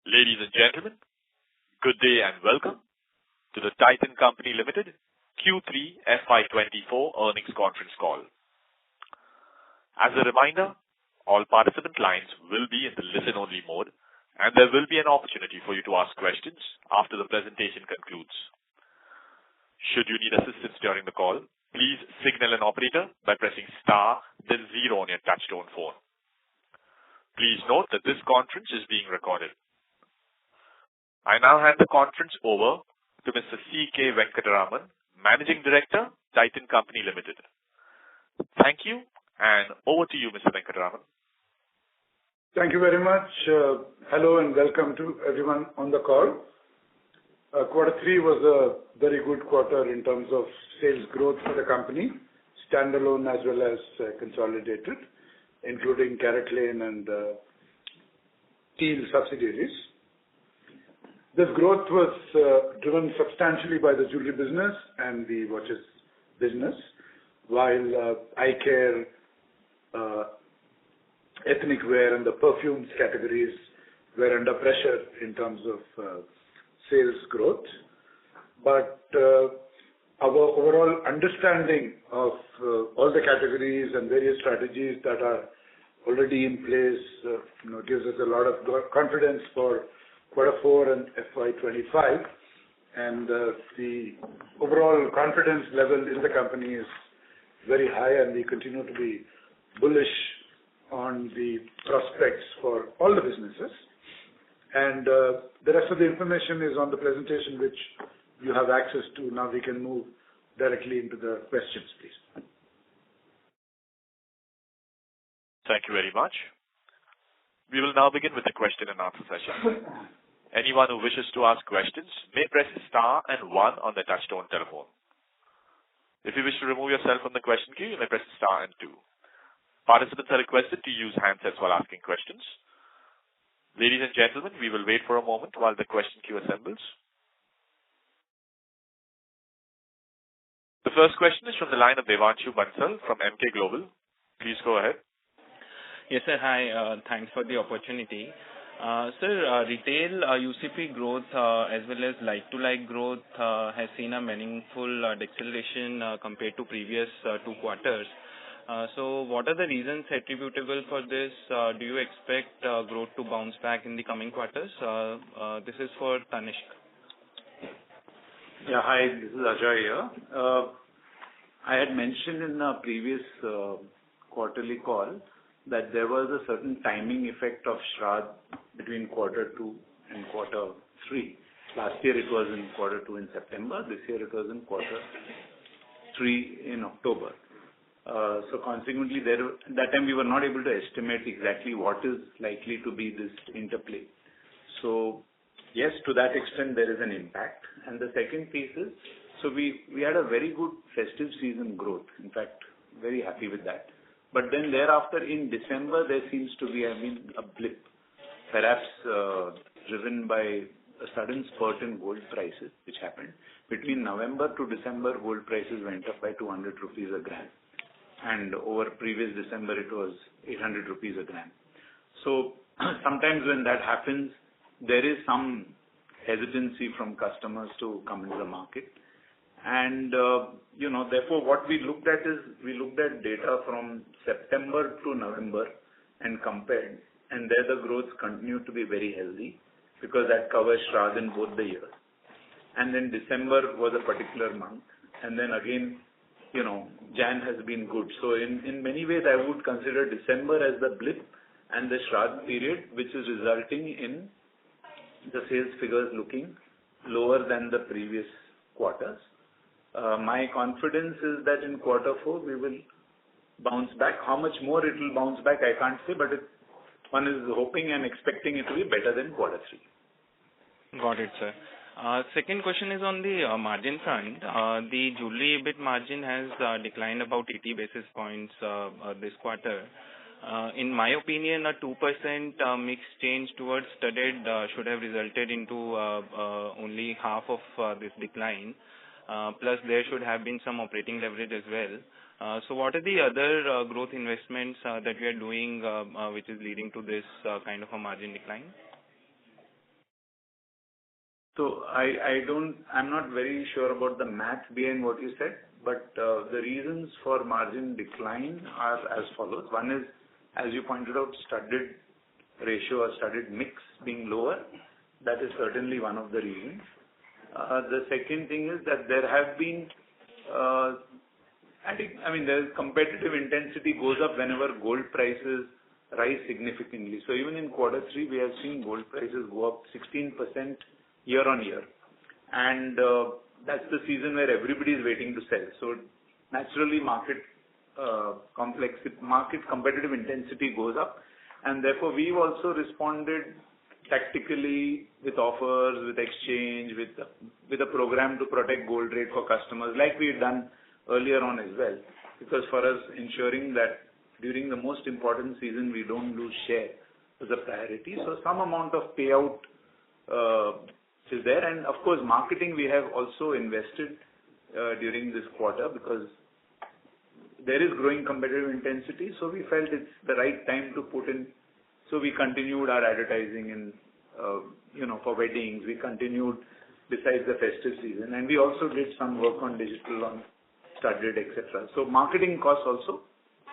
Ladies and gentlemen, good day and welcome to the Titan Company Limited Q3 FY24 earnings conference call. As a reminder, all participant lines will be in the listen-only mode, and there will be an opportunity for you to ask questions after the presentation concludes. Should you need assistance during the call, please signal an operator by pressing star, then 0 on your touchtone phone. Please note that this conference is being recorded. I now hand the conference over to Mr. C.K. Venkataraman, Managing Director, Titan Company Limited. Thank you, and over to you, Mr. Venkataraman. Thank you very much. Hello and welcome to everyone on the call. Quarter 3 was a very good quarter in terms of sales growth for the company, standalone as well as consolidated, including CaratLane and Teal subsidiaries. This growth was driven substantially by the jewelry business and the watches business, while eye care, ethnic wear and the perfumes categories were under pressure in terms of sales growth. But our overall understanding of all the categories and various strategies that are already in place gives us a lot of confidence for Quarter 4 and FY25, and the overall confidence level in the company is very high, and we continue to be bullish on the prospects for all the businesses. And the rest of the information is on the presentation which you have access to. Now we can move directly into the questions, please. Thank you very much. We will now begin with the question and answer session. Anyone who wishes to ask questions may press star and 1 on the touchtone telephone. If you wish to remove yourself from the question queue, you may press star and 2. Participants are requested to use handsets while asking questions. Ladies and gentlemen, we will wait for a moment while the question queue assembles. The first question is from the line of Devanshu Bansal from Emkay Global. Please go ahead. Yes, sir. Hi. Thanks for the opportunity. Sir, retail UCP growth as well as like-to-like growth has seen a meaningful deceleration compared to previous 2 quarters. So what are the reasons attributable for this? Do you expect growth to bounce back in the coming quarters? This is for Tanishq. Yeah, hi, this is Ajoy here. I had mentioned in the previous quarterly call that there was a certain timing effect of Shraddh between quarter 2 and quarter 3. Last year it was in quarter 2 in September. This year it was in quarter 3 in October. So consequently, that time we were not able to estimate exactly what is likely to be this interplay. So yes, to that extent there is an impact. And the second piece is, so we had a very good festive season growth. In fact, very happy with that. But then thereafter in December, there seems to be, a blip, perhaps driven by a sudden spurt in gold prices, which happened. Between November to December, gold prices went up by 200 rupees a gram. And over previous December, it was 800 rupees a gram. So sometimes when that happens, there is some hesitancy from customers to come into the market. And, therefore what we looked at is, we looked at data from September to November and compared. And there the growth continued to be very healthy because that covers Shraddh in both the years. And then December was a particular month. And then again, Jan has been good. So in many ways, I would consider December as the blip and the Shraddh period, which is resulting in the sales figures looking lower than the previous quarters. My confidence is that in quarter 4 we will bounce back. How much more it will bounce back, I can't say, but one is hoping and expecting it to be better than quarter 3. Got it, sir. Second question is on the margin front. The jewelry EBIT margin has declined about 80 basis points this quarter. In my opinion, a 2% mix change towards studded should have resulted into only half of this decline. Plus, there should have been some operating leverage as well. So what are the other growth investments that we are doing which is leading to this kind of a margin decline? So I'm not very sure about the math behind what you said, but the reasons for margin decline are as follows. One is, as you pointed out, studded ratio or studded mix being lower. That is certainly one of the reasons. The second thing is that there have been, the competitive intensity goes up whenever gold prices rise significantly. So even in quarter 3, we have seen gold prices go up 16% year on year. And that's the season where everybody is waiting to sell. So naturally market competitive intensity goes up. And therefore we've also responded tactically with offers, with exchange, with a program to protect gold rate for customers like we had done earlier on as well. Because for us, ensuring that during the most important season we don't lose share is a priority. So some amount of payout is there, and of course marketing we have also invested during this quarter because there is growing competitive intensity, so we felt it's the right time to put in. So we continued our advertising in for weddings, we continued besides the festive season, and we also did some work on digital, on studded, etc. So marketing costs also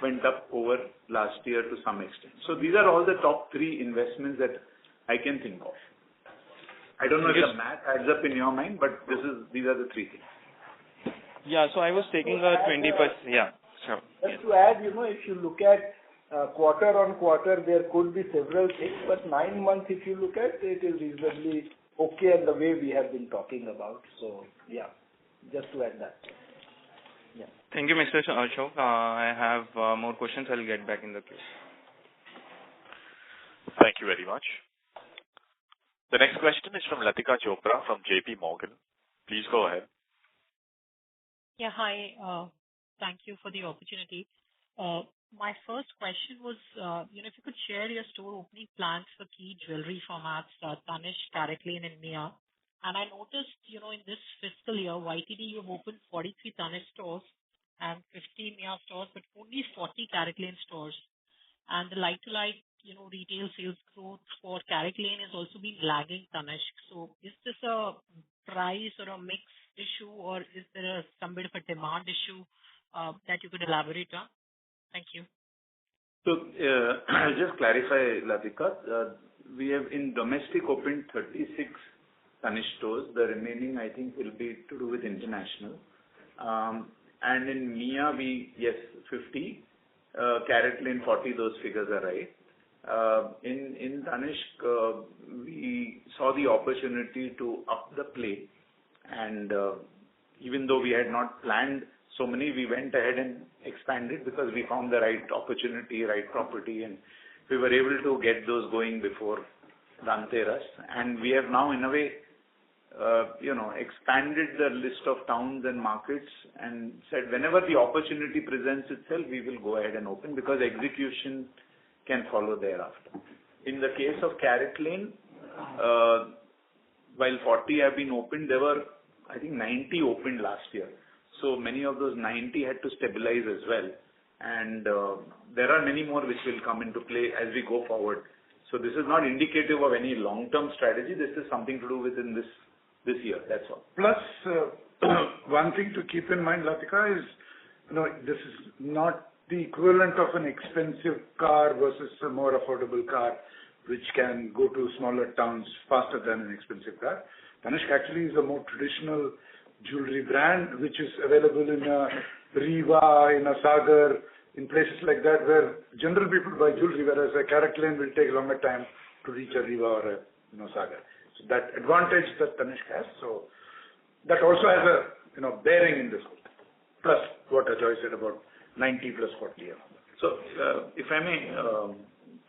went up over last year to some extent. So these are all the top 3 investments that I can think of. I don't know if the math adds up in your mind, but these are the 3 things. Yeah, so I was taking a 20%. Yeah, sure. Just to add, if you look at quarter on quarter, there could be several things, but 9 months, if you look at it, is reasonably okay in the way we have been talking about. So, yeah, just to add that. Yeah. Thank you, Mr. Ashok. I have more questions. I'll get back in the queue. Thank you very much. The next question is from Latika Chopra from JP Morgan. Please go ahead. Yeah, hi. Thank you for the opportunity. My first question was, if you could share your store opening plans for key jewelry formats, Tanishq, CaratLane, and Mia. And I noticed, in this fiscal year, YTD, you've opened 43 Tanishq stores and 50 Mia stores, but only 40 CaratLane stores. And the like-to-like, retail sales growth for CaratLane has also been lagging Tanishq. So is this a price or a mix issue, or is there some bit of a demand issue that you could elaborate on? Thank you. So I'll just clarify, Latika. We have in domestic opened 36 Tanishq stores. The remaining, I think, will be to do with international. And in Mia, 50. CaratLane 40, those figures are right. In Tanishq, we saw the opportunity to up the play, and even though we had not planned so many, we went ahead and expanded because we found the right opportunity, right property, and we were able to get those going before Dhanteras. And we have now, in a way, expanded the list of towns and markets and said whenever the opportunity presents itself, we will go ahead and open because execution can follow thereafter. In the case of CaratLane, while 40 have been opened, there were, I think, 90 opened last year. So many of those 90 had to stabilize as well. And there are many more which will come into play as we go forward. So this is not indicative of any long-term strategy. This is something to do within this year. That's all. Plus, one thing to keep in mind, Latika, is this is not the equivalent of an expensive car versus a more affordable car, which can go to smaller towns faster than an expensive car. Tanishq actually is a more traditional jewelry brand, which is available in a Riva, in a Sagar, in places like that where general people buy jewelry, whereas a CaratLane will take a longer time to reach a Riva or a Sagar. So that advantage that Tanishq has, so that also has a bearing in this. Plus what Ajoy said about 90 plus 40. So if I may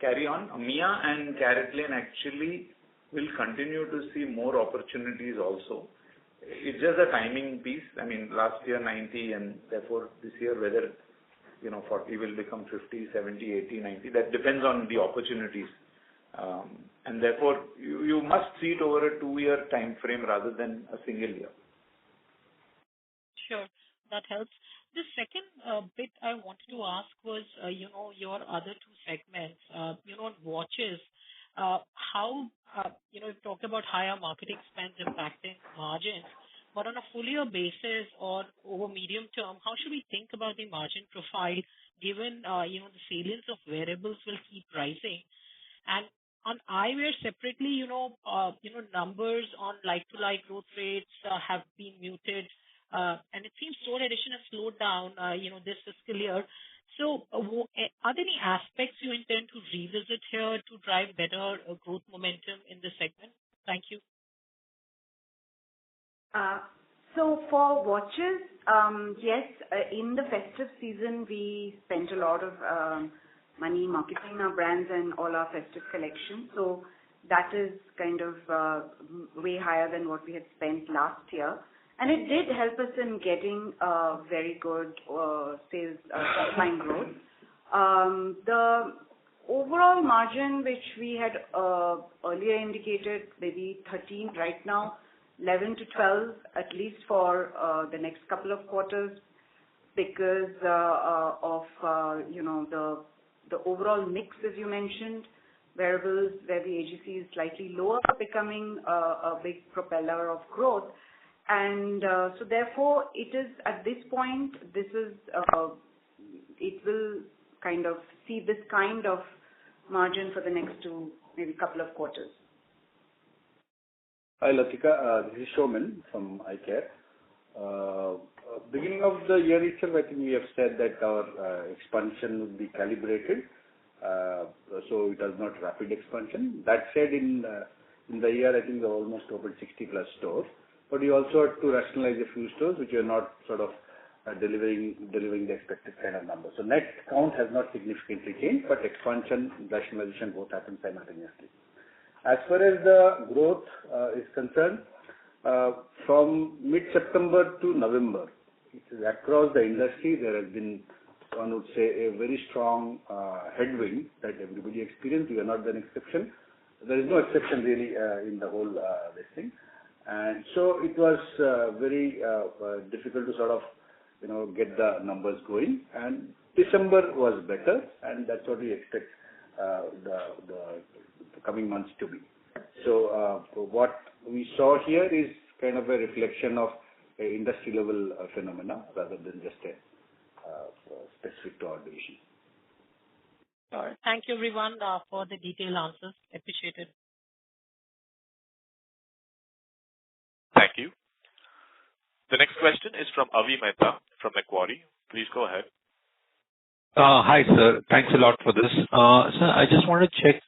carry on, Mia and CaratLane actually will continue to see more opportunities also. It's just a timing piece. I mean, last year 90, and therefore this year whether 40 will become 50, 70, 80, 90. That depends on the opportunities. And therefore you must see it over a 2-year time frame rather than a single year. Sure, that helps. The second bit I wanted to ask was, your other 2 segments, watches. How, you've talked about higher marketing spends impacting margins, but on a full year basis or over medium term, how should we think about the margin profile given, the salience of variables will keep rising? And on eyewear separately, numbers on like-to-like growth rates have been muted, and it seems store addition has slowed down, this fiscal year. So, are there any aspects you intend to revisit here to drive better growth momentum in this segment? Thank you. So for watches, yes, in the festive season, we spent a lot of money marketing our brands and all our festive collections. So that is kind of way higher than what we had spent last year. And it did help us in getting very good sales top line growth. The overall margin, which we had earlier indicated, maybe 13 right now, 11 to 12 at least for the next couple of quarters, because of the overall mix, as you mentioned, wearables where the AGC is slightly lower, becoming a big propeller of growth. And so therefore, it is at this point, it will kind of see this kind of margin for the next two, maybe couple of quarters. Hi, Latika. This is Showman from iCare. Beginning of the year itself, I think we have said that our expansion would be calibrated, so it was not rapid expansion. That said, in the year, I think we almost opened 60 plus stores. But we also had to rationalize a few stores which are not sort of delivering the expected kind of number. So net count has not significantly changed, but expansion, rationalization both happen simultaneously. As far as the growth is concerned, from mid-September to November, it is across the industry, there has been, one would say, a very strong headwind that everybody experienced. We are not an exception. There is no exception really in the whole this thing. And so it was very difficult to sort of, get the numbers going. And December was better, and that's what we expect the coming months to be. So what we saw here is kind of a reflection of an industry level phenomena rather than just a specific to our division. All right. Thank you, everyone, for the detailed answers. Appreciate it. Thank you. The next question is from Avi Mehta from Macquarie. Please go ahead. Hi, sir. Thanks a lot for this. Sir, I just want to check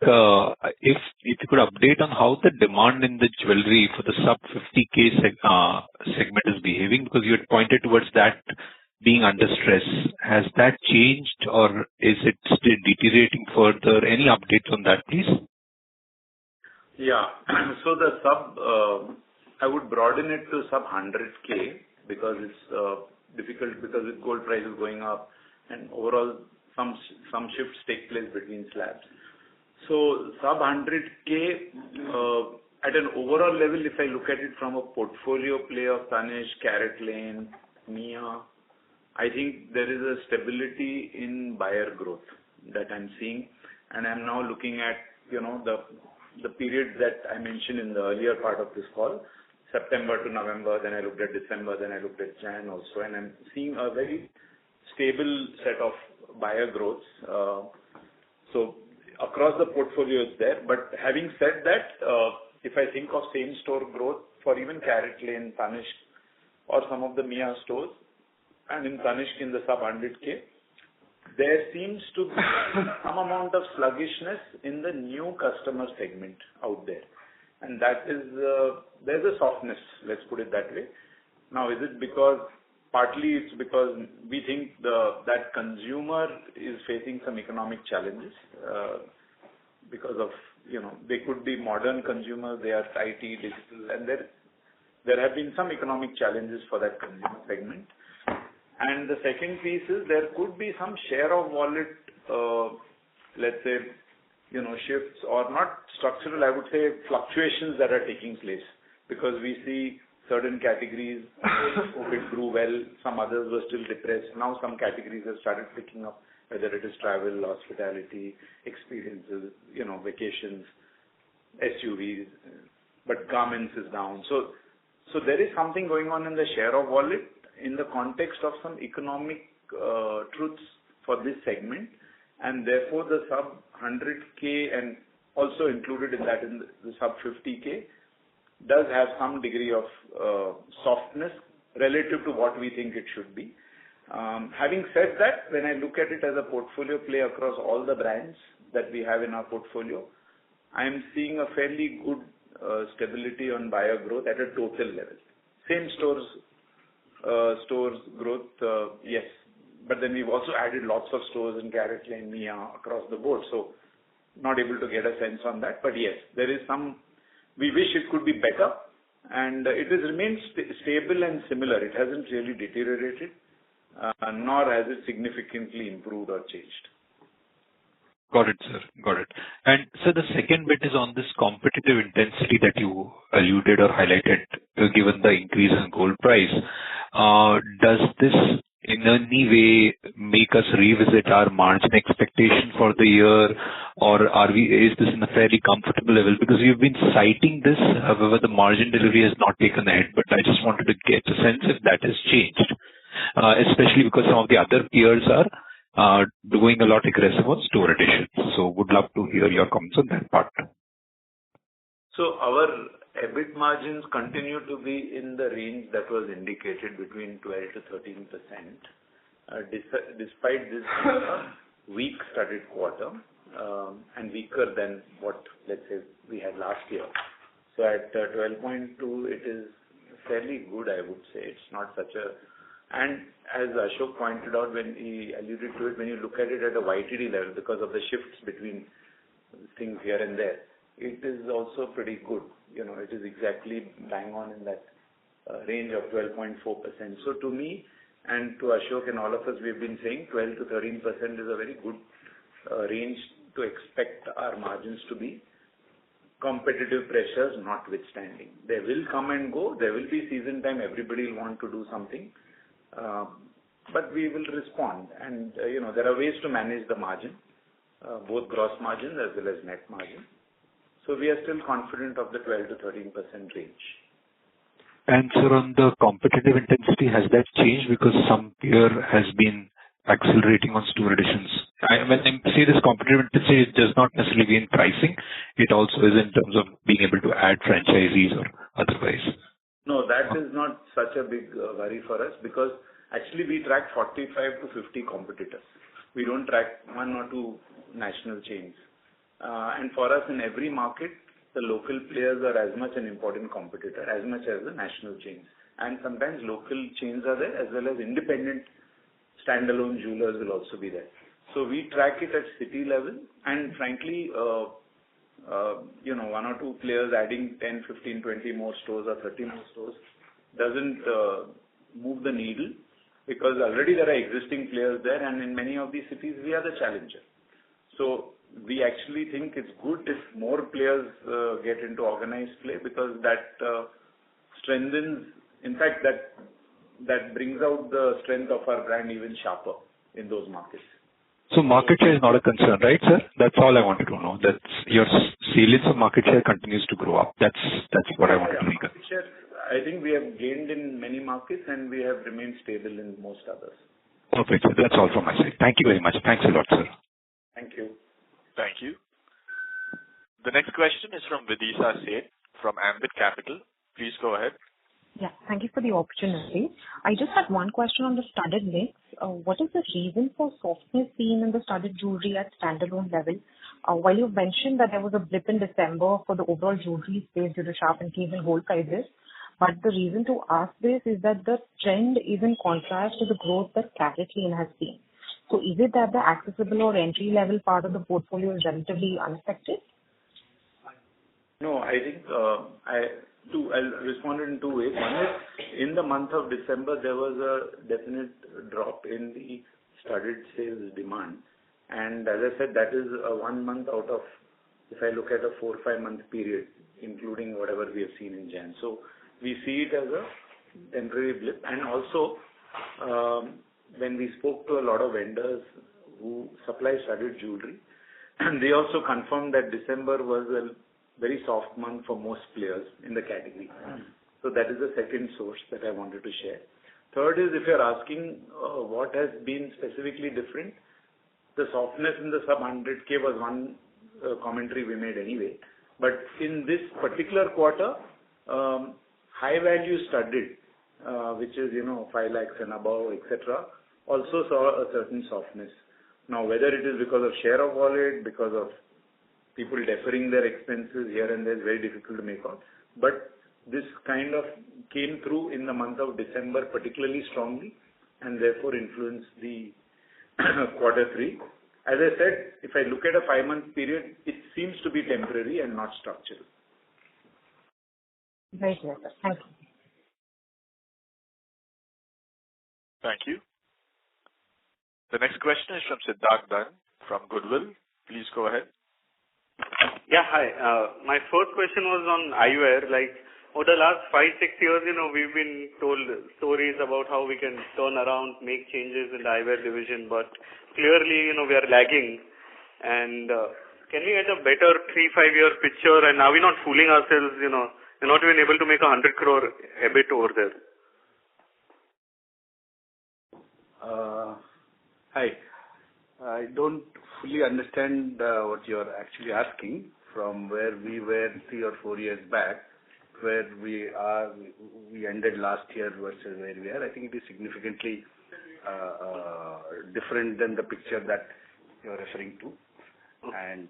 if you could update on how the demand in the jewelry for the sub 50K segment is behaving, because you had pointed towards that being under stress. Has that changed or is it still deteriorating further? Any updates on that, please? Yeah. So the I would broaden it to sub 100K because it's difficult because with gold prices going up and overall some shifts take place between slabs. So sub 100K at an overall level, if I look at it from a portfolio play of Tanishq, CaratLane, Mia, I think there is a stability in buyer growth that I'm seeing, and I'm now looking at the period that I mentioned in the earlier part of this call, September to November, then I looked at December, then I looked at Jan also, and I'm seeing a very stable set of buyer growths. So across the portfolio is there. But having said that, if I think of same store growth for even CaratLane, Tanishq, or some of the Mia stores, and in Tanishq in the sub 100K, there seems to be some amount of sluggishness in the new customer segment out there. And that is, there's a softness, let's put it that way. Now, is it because, partly it's because we think that consumer is facing some economic challenges because of, they could be modern consumers, they are IT, digital, and there have been some economic challenges for that consumer segment. And the second piece is there could be some share of wallet, let's say, shifts or not structural, I would say fluctuations that are taking place because we see certain categories COVID grew well, some others were still depressed. Now some categories have started picking up, whether it is travel, hospitality, experiences, vacations. SUVs, but garments is down. So there is something going on in the share of wallet in the context of some economic truths for this segment, and therefore the sub 100K and also included in that in the sub 50K does have some degree of softness relative to what we think it should be. Having said that, when I look at it as a portfolio play across all the brands that we have in our portfolio, I am seeing a fairly good stability on buyer growth at a total level. Same stores growth, yes, but then we've also added lots of stores in CaratLane, Mia across the board, so not able to get a sense on that. But yes, there is some. We wish it could be better, and it has remained stable and similar. It hasn't really deteriorated, nor has it significantly improved or changed. Got it, sir. Got it. And so the second bit is on this competitive intensity that you alluded or highlighted, given the increase in gold price. Does this in any way make us revisit our margin expectation for the year, or is this in a fairly comfortable level? Because you've been citing this, however, the margin delivery has not taken ahead, but I just wanted to get a sense if that has changed, especially because some of the other peers are doing a lot aggressive on store additions. So would love to hear your comments on that part. So our EBIT margins continue to be in the range that was indicated between 12 to 13%, despite this weak started quarter and weaker than what, let's say, we had last year. So at 12.2, it is fairly good, I would say. It's not such a... And as Ashok pointed out when he alluded to it, when you look at it at a YTD level, because of the shifts between things here and there, it is also pretty good. You know, it is exactly bang on in that range of 12.4%. So to me and to Ashok and all of us, we've been saying 12 to 13% is a very good range to expect our margins to be, competitive pressures notwithstanding. They will come and go. There will be season time. Everybody will want to do something. But we will respond. And, there are ways to manage the margin, both gross margin as well as net margin. So we are still confident of the 12 to 13% range. And sir, on the competitive intensity, has that changed? Because some peer has been accelerating on store additions. When I say this competitive intensity, it does not necessarily mean pricing. It also is in terms of being able to add franchisees or otherwise. No, that is not such a big worry for us, because actually we track 45 to 50 competitors. We don't track one or two national chains. And for us in every market, the local players are as much an important competitor as much as the national chains. And sometimes local chains are there as well as independent standalone jewelers will also be there. So we track it at city level, and frankly, one or two players adding 10, 15, 20 more stores or 30 more stores doesn't move the needle, because already there are existing players there, and in many of these cities we are the challenger. So we actually think it's good if more players get into organized play, because that strengthens, in fact, that brings out the strength of our brand even sharper in those markets. So market share is not a concern, right, sir? That's all I wanted to know. That's your salience of market share continues to grow up. That's what I wanted to make. Market share, I think we have gained in many markets and we have remained stable in most others. Perfect, sir. That's all from my side. Thank you very much. Thanks a lot, sir. Thank you. Thank you. The next question is from Vidisha Seth from Ambit Capital. Please go ahead. Yeah, thank you for the opportunity. I just had one question on the studded mix. What is the reason for softness seen in the studded jewelry at standalone level? While you mentioned that there was a blip in December for the overall jewelry space due to sharp increase in gold prices, but the reason to ask this is that the trend is in contrast to the growth that CaratLane has seen. So is it that the accessible or entry level part of the portfolio is relatively unaffected? No, I think I'll respond in two ways. One is, in the month of December, there was a definite drop in the studded sales demand. And as I said, that is 1 month out of, if I look at a 4 or 5 month period, including whatever we have seen in Jan. So we see it as a temporary blip. And also, when we spoke to a lot of vendors who supply studded jewelry, they also confirmed that December was very soft month for most players in the category. So that is the second source that I wanted to share. Third is, if you're asking what has been specifically different, the softness in the sub 100K was one commentary we made anyway. But in this particular quarter, high value studded, which is 5 lakhs and above, etc., also saw a certain softness. Now, whether it is because of share of wallet, because of people deferring their expenses here and there, is very difficult to make out. But this kind of came through in the month of December particularly strongly, and therefore influenced the quarter 3. As I said, if I look at a 5-month period, it seems to be temporary and not structural. Very clear, sir. Thank you. Thank you. The next question is from Siddharth Dunn from Goodwill. Please go ahead. Yeah, hi. My first question was on eyewear. Like, over the last 5-6 years, we've been told stories about how we can turn around, make changes in the eyewear division, but clearly, we are lagging. And can we get a better 3-5 year picture? And are we not fooling ourselves? We're not even able to make 100 crore EBIT over there. Hi. I don't fully understand what you're actually asking from where we were 3 or 4 years back, where we ended last year versus where we are. I think it is significantly different than the picture that you're referring to. And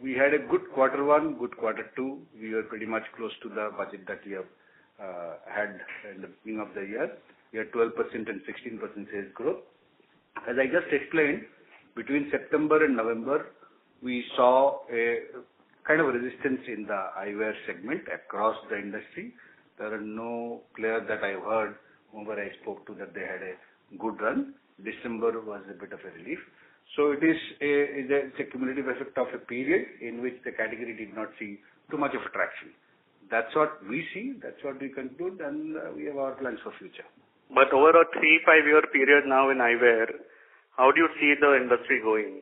we had a good quarter 1, good quarter 2. We were pretty much close to the budget that we have had in the beginning of the year. We had 12% and 16% sales growth. As I just explained, between September and November, we saw a kind of resistance in the eyewear segment across the industry. There are no players that I've heard whoever I spoke to that they had a good run. December was a bit of a relief. So it is a cumulative effect of a period in which the category did not see too much of traction. That's what we see, that's what we conclude, and we have our plans for future. But over a 3-5 year period now in eyewear, how do you see the industry going?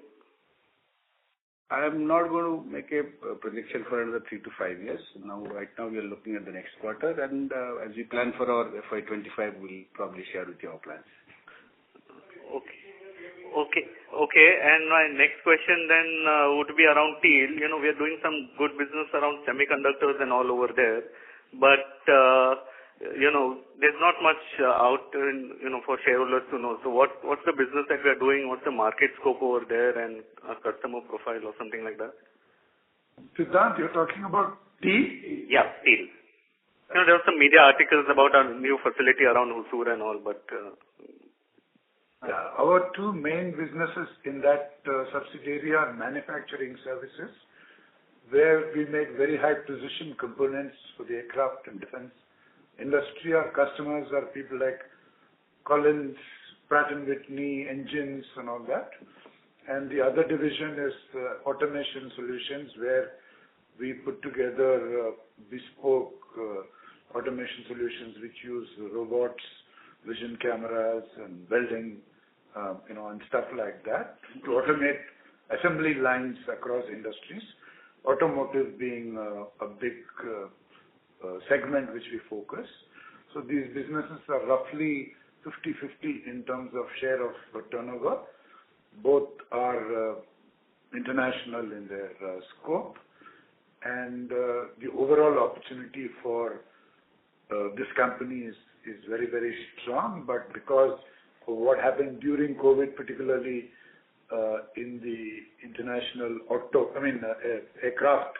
I am not going to make a prediction for another 3 to 5 years. Right now we are looking at the next quarter, and as we plan for our FY25, we'll probably share with you our plans. Okay. And my next question then would be around TEAL. We are doing some good business around semiconductors and all over there, but there's not much out for shareholders to know. So what's the business that we are doing? What's the market scope over there and a customer profile or something like that? Siddharth, you're talking about TEAL? Yeah, TEAL. There were some media articles about our new facility around Hosur and all, but... Yeah, our two main businesses in that subsidiary are manufacturing services, where we make very high precision components for the aircraft and defense industry. Our customers are people like Collins, Pratt & Whitney, engines and all that. And the other division is automation solutions, where we put together bespoke automation solutions which use robots, vision cameras and welding, and stuff like that to automate assembly lines across industries. Automotive being a big segment which we focus. So these businesses are roughly 50-50 in terms of share of turnover. Both are international in their scope, and the overall opportunity for this company is very, very strong. But because of what happened during COVID, particularly in the international aircraft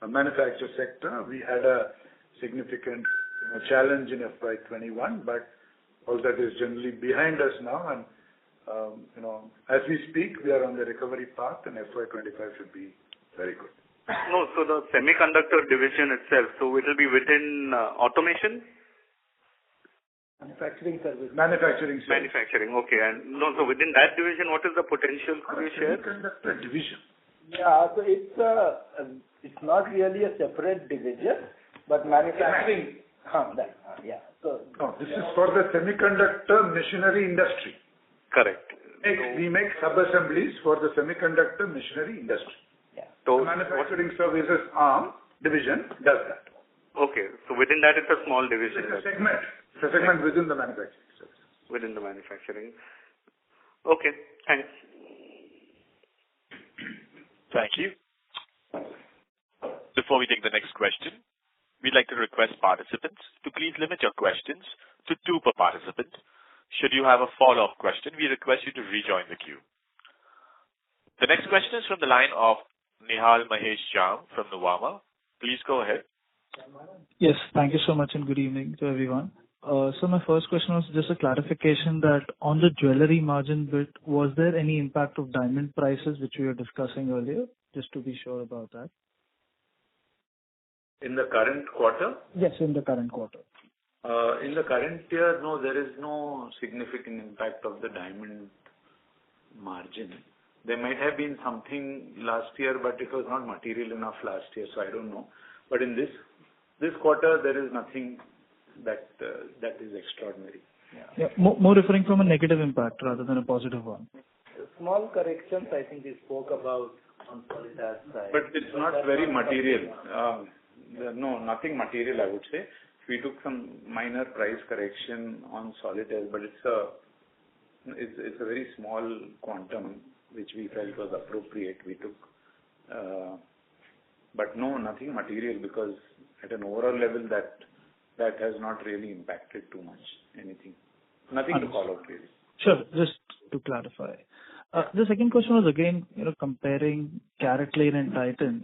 manufacture sector, we had a significant challenge in FY21, but all that is generally behind us now, and as we speak, we are on the recovery path, and FY25 should be very good. No, so the semiconductor division itself, so it will be within automation? Manufacturing service. Manufacturing, okay. And no, so within that division, what is the potential for you share? Semiconductor division. Yeah, so it's not really a separate division, but manufacturing. This is for the semiconductor machinery industry. Correct. We make sub-assemblies for the semiconductor machinery industry. Yeah. The manufacturing services arm division does that. Okay. So within that, it's a small division. It's a segment. It's a segment within the manufacturing services. Within the manufacturing. Okay. Thanks. Thank you. Before we take the next question, we'd like to request participants to please limit your questions to 2 per participant. Should you have a follow-up question, we request you to rejoin the queue. The next question is from the line of Nihal Mahesh Jham from Nuvama. Please go ahead. Yes, thank you so much and good evening to everyone. So my first question was just a clarification that on the jewelry margin bit, was there any impact of diamond prices which we were discussing earlier? Just to be sure about that. In the current quarter? Yes, in the current quarter. In the current year, no, there is no significant impact of the diamond margin. There might have been something last year, but it was not material enough last year, so I don't know. But in this quarter, there is nothing that is extraordinary. Yeah, more referring from a negative impact rather than a positive one. Small corrections, I think we spoke about on Solitas side. But it's not very material. No, nothing material, I would say. We took some minor price correction on Solitas, but it's a very small quantum which we felt was appropriate. We took, but no, nothing material, because at an overall level that has not really impacted too much anything. Nothing to call out really. Sure. Just to clarify. The second question was again, comparing CaratLane and Titan.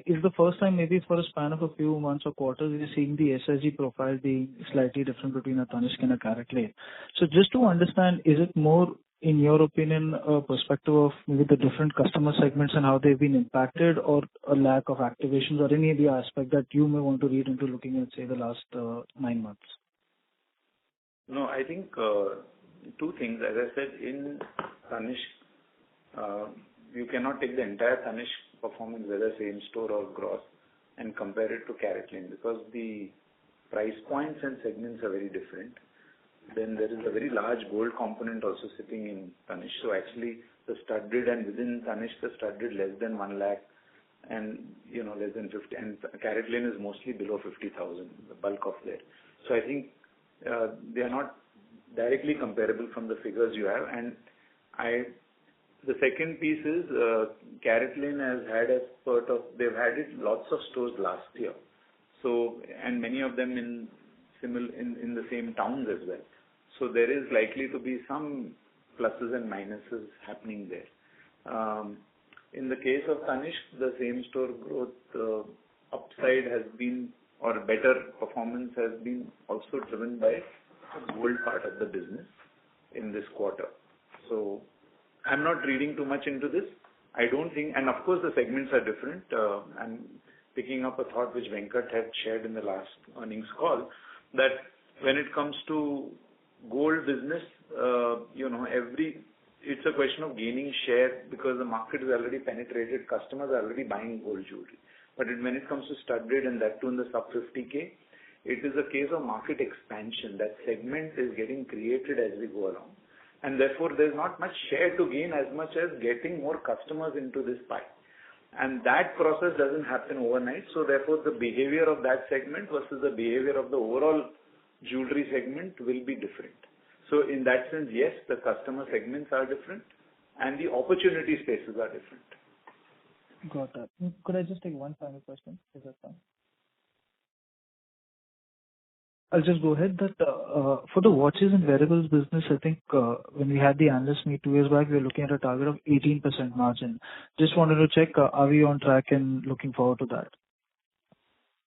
Is the first time maybe for a span of a few months or quarters we're seeing the SSG profile being slightly different between a Tanishq and a CaratLane. So just to understand, is it more, in your opinion, a perspective of maybe the different customer segments and how they've been impacted, or a lack of activations, or any other aspect that you may want to read into looking at, say, the last 9 months? No, I think two things. As I said, in Tanishq, you cannot take the entire Tanishq performance, whether same store or gross, and compare it to CaratLane, because the price points and segments are very different. Then there is a very large gold component also sitting in Tanishq. So actually, the studded, and within Tanishq, the studded less than 1 lakh and less than 50, and CaratLane is mostly below 50,000, the bulk of that. So I think they are not directly comparable from the figures you have. And the second piece is CaratLane has had they've had it lots of stores last year. So, and many of them in the same towns as well. So there is likely to be some pluses and minuses happening there. In the case of Tanishq, the same store growth upside has been, or better performance has been also driven by the gold part of the business in this quarter. So I'm not reading too much into this. I don't think, and of course the segments are different. I'm picking up a thought which Venkat had shared in the last earnings call, that when it comes to gold business, it's a question of gaining share, because the market is already penetrated, customers are already buying gold jewelry. But when it comes to studded, and that too in the sub 50K, it is a case of market expansion. That segment is getting created as we go along. And therefore, there's not much share to gain as much as getting more customers into this pie. And that process doesn't happen overnight. So therefore, the behavior of that segment versus the behavior of the overall jewelry segment will be different. So in that sense, yes, the customer segments are different and the opportunity spaces are different. Got that. Could I just take one final question? Is that fine? I'll just go ahead. That for the watches and wearables business, I think when we had the analyst meet 2 years back, we were looking at a target of 18% margin. Just wanted to check, are we on track and looking forward to that?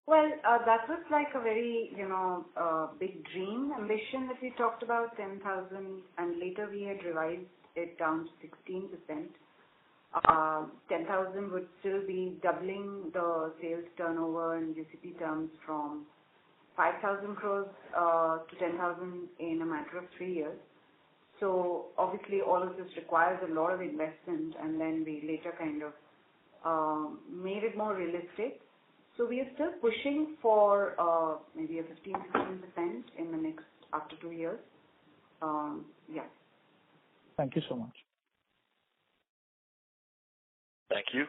Well, that was like a very, big dream, ambition that we talked about, 10,000, and later we had revised it down to 16%. 10,000 would still be doubling the sales turnover in UCP terms from 5,000 crores to 10,000 in a matter of 3 years. So obviously all of this requires a lot of investment, and then we later kind of made it more realistic. So we are still pushing for maybe a 15-16% in the next, after 2 years. Yeah. Thank you so much. Thank you.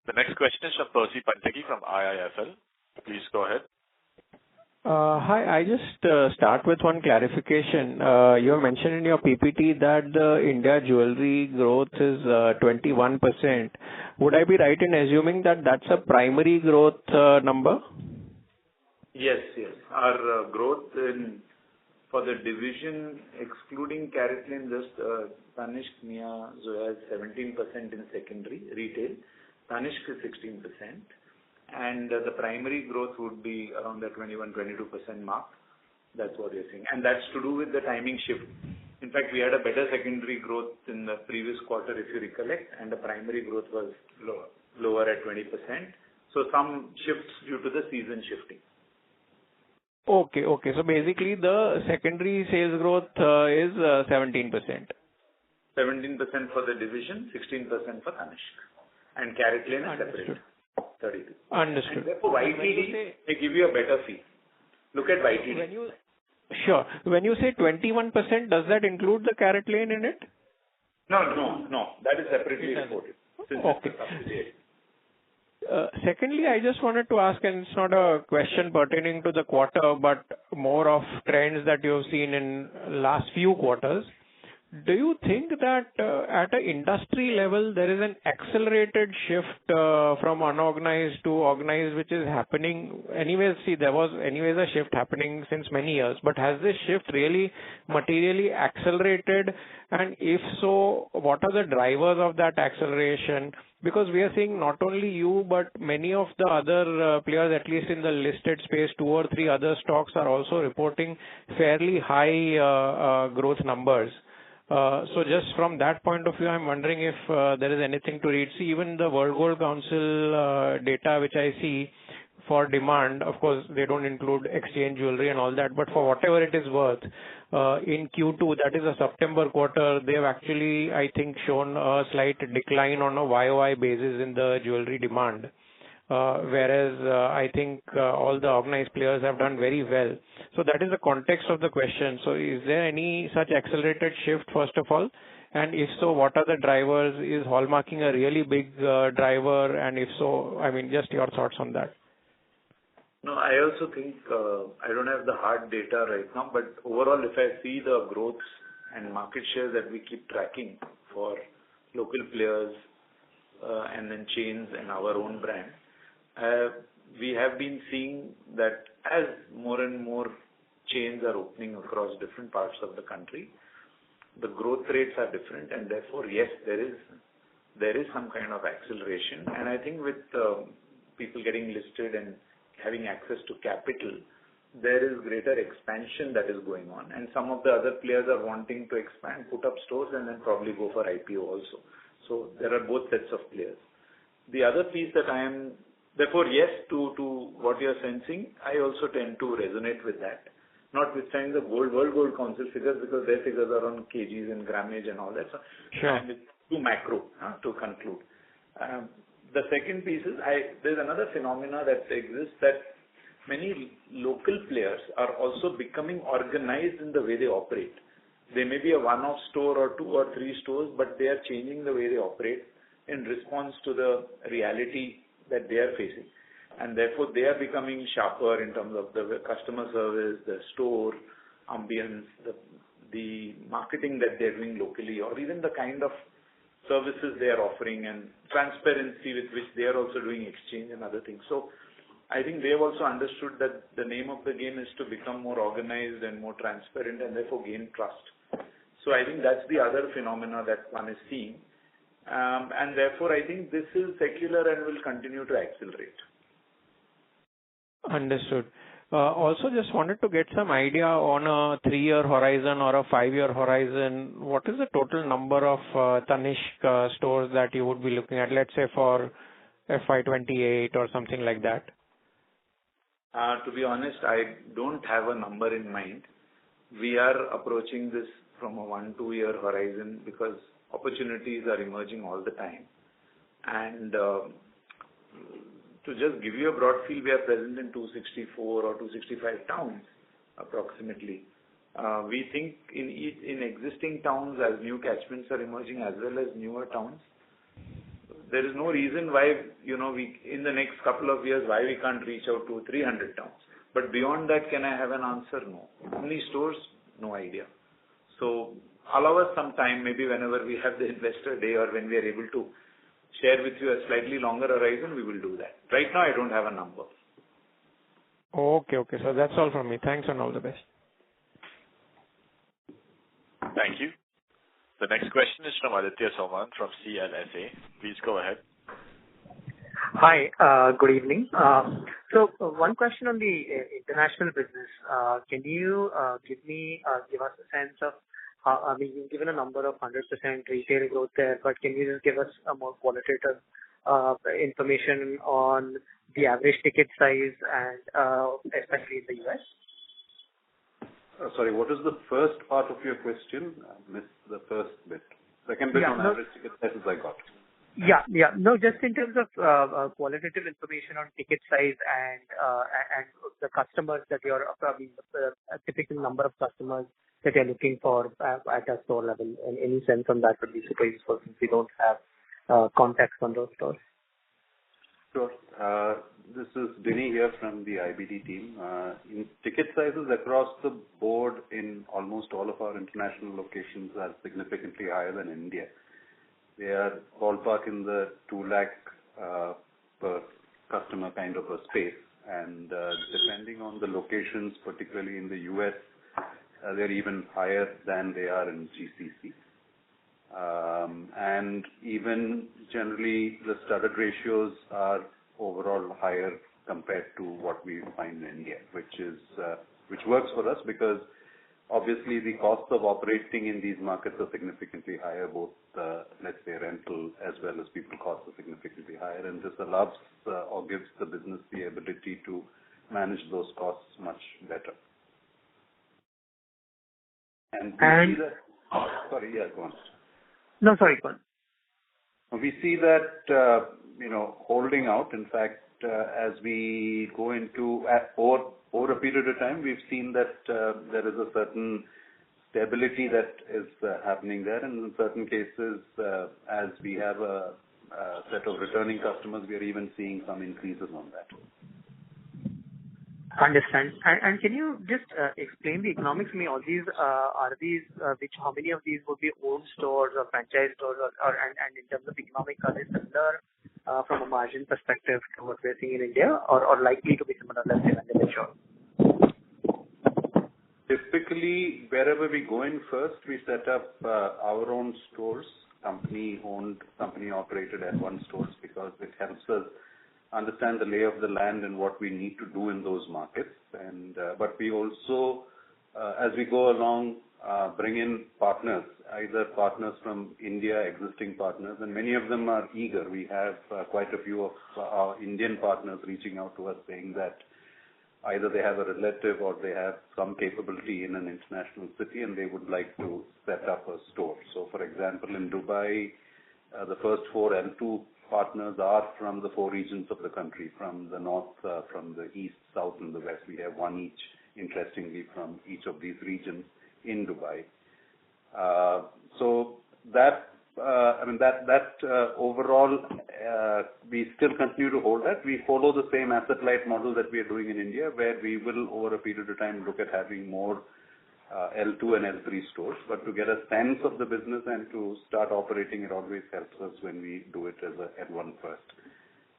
The next question is from Percy Panthaki from IIFL. Please go ahead. Hi. I just start with one clarification. You have mentioned in your PPT that the India jewelry growth is 21%. Would I be right in assuming that that's a primary growth number? Yes. Our growth for the division, excluding CaratLane, just Tanishq, Mia, Zoya is 17% in secondary retail. Tanishq is 16%. And the primary growth would be around the 21-22% mark. That's what you're saying. And that's to do with the timing shift. In fact, we had a better secondary growth in the previous quarter, if you recollect, and the primary growth was lower at 20%. So some shifts due to the season shifting. Okay. So basically the secondary sales growth is 17%. 17% for the division, 16% for Tanishq. And CaratLane is separate. 32. Understood. And therefore, YTD, they give you a better fee. Look at YTD. Sure. When you say 21%, does that include the CaratLane in it? No. That is separately reported. Okay. Secondly, I just wanted to ask, and it's not a question pertaining to the quarter, but more of trends that you have seen in last few quarters. Do you think that at an industry level there is an accelerated shift from unorganized to organized which is happening? Anyways, there was a shift happening since many years, but has this shift really materially accelerated? And if so, what are the drivers of that acceleration? Because we are seeing not only you, but many of the other players, at least in the listed space, 2 or 3 other stocks are also reporting fairly high growth numbers. So just from that point of view, I'm wondering if there is anything to read. See, even the World Gold Council data which I see for demand, of course, they don't include exchange jewelry and all that, but for whatever it is worth, in Q2, that is a September quarter, they have actually, I think, shown a slight decline on a YOY basis in the jewelry demand. Whereas I think all the organized players have done very well. So that is the context of the question. So is there any such accelerated shift, first of all? And if so, what are the drivers? Is hallmarking a really big driver? And if so, I mean, just your thoughts on that. No, I also think, I don't have the hard data right now, but overall, if I see the growth and market share that we keep tracking for local players and then chains and our own brand, we have been seeing that as more and more chains are opening across different parts of the country, the growth rates are different, and therefore, yes, there is some kind of acceleration. And I think with people getting listed and having access to capital, there is greater expansion that is going on, and some of the other players are wanting to expand, put up stores, and then probably go for IPO also. So there are both sets of players. The other piece that I am Therefore, yes, to what you're sensing, I also tend to resonate with that. Notwithstanding the World Gold Council figures, because their figures are on kgs and grammage and all that. So, sure. And it's too macro to conclude. The second piece is, there's another phenomena that exists, that many local players are also becoming organized in the way they operate. They may be a one-off store or 2 or 3 stores, but they are changing the way they operate in response to the reality that they are facing. And therefore, they are becoming sharper in terms of the customer service, the store ambience, the marketing that they're doing locally, or even the kind of services they are offering and transparency with which they are also doing exchange and other things. So I think they have also understood that the name of the game is to become more organized and more transparent and therefore gain trust. So I think that's the other phenomena that one is seeing. And therefore, I think this is secular and will continue to accelerate. Understood. Also, just wanted to get some idea on a 3-year horizon or a 5-year horizon. What is the total number of Tanishq stores that you would be looking at, let's say for FY28 or something like that? To be honest, I don't have a number in mind. We are approaching this from a 1-2 year horizon because opportunities are emerging all the time. And to just give you a broad feel, we are present in 264 or 265 towns approximately. We think in existing towns, as new catchments are emerging as well as newer towns, there is no reason why, we in the next couple of years, why we can't reach out to 300 towns. But beyond that, can I have an answer? No. How many stores? No idea. So allow us some time, maybe whenever we have the investor day or when we are able to share with you a slightly longer horizon, we will do that. Right now, I don't have a number. Okay. So that's all from me. Thanks and all the best. Thank you. The next question is from Aditya Soman from CLSA. Please go ahead. Hi, good evening. So one question on the international business. Can you give us a sense of how, you've given a number of 100% retail growth there, but can you just give us a more qualitative information on the average ticket size and especially in the US? Sorry, what is the first part of your question? I missed the first bit. Second bit on average ticket sizes I got. Yeah. No, just in terms of qualitative information on ticket size and the customers that you're probably a typical number of customers that you're looking for at a store level. And any sense on that would be super useful since we don't have context on those stores. Sure. This is Dinny here from the IBD team. In ticket sizes across the board in almost all of our international locations are significantly higher than India. They are ballpark in the 2 lakh per customer kind of a space. And depending on the locations, particularly in the US, they're even higher than they are in GCC. And even generally the studded ratios are overall higher compared to what we find in India, which works for us because obviously the costs of operating in these markets are significantly higher, both let's say rental as well as people costs are significantly higher, and this allows or gives the business the ability to manage those costs much better. And we see that. Sorry, yeah, go on. No, sorry, go on. We see that holding out. In fact, as we go into over a period of time, we've seen that there is a certain stability that is happening there, and in certain cases, as we have a set of returning customers, we are even seeing some increases on that. Understand. And can you just explain the economics to me? All these how many of these would be owned stores or franchise stores, and in terms of economics, are they similar from a margin perspective to what we're seeing in India, or likely to be similar, let's say, when they mature? Typically, wherever we go in first, we set up our own stores, company-owned, company-operated L1 stores, because it helps us understand the lay of the land and what we need to do in those markets. And but we also, as we go along, bring in partners, either partners from India, existing partners, and many of them are eager. We have quite a few of our Indian partners reaching out to us saying that either they have a relative or they have some capability in an international city and they would like to set up a store. So, for example, in Dubai, the first 4 L2 partners are from the 4 regions of the country, from the north, from the east, south, and the west. We have one each, interestingly, from each of these regions in Dubai. So that overall, we still continue to hold that. We follow the same asset-light model that we are doing in India, where we will, over a period of time, look at having more L2 and L3 stores. But to get a sense of the business and to start operating, it always helps us when we do it as a L1 first.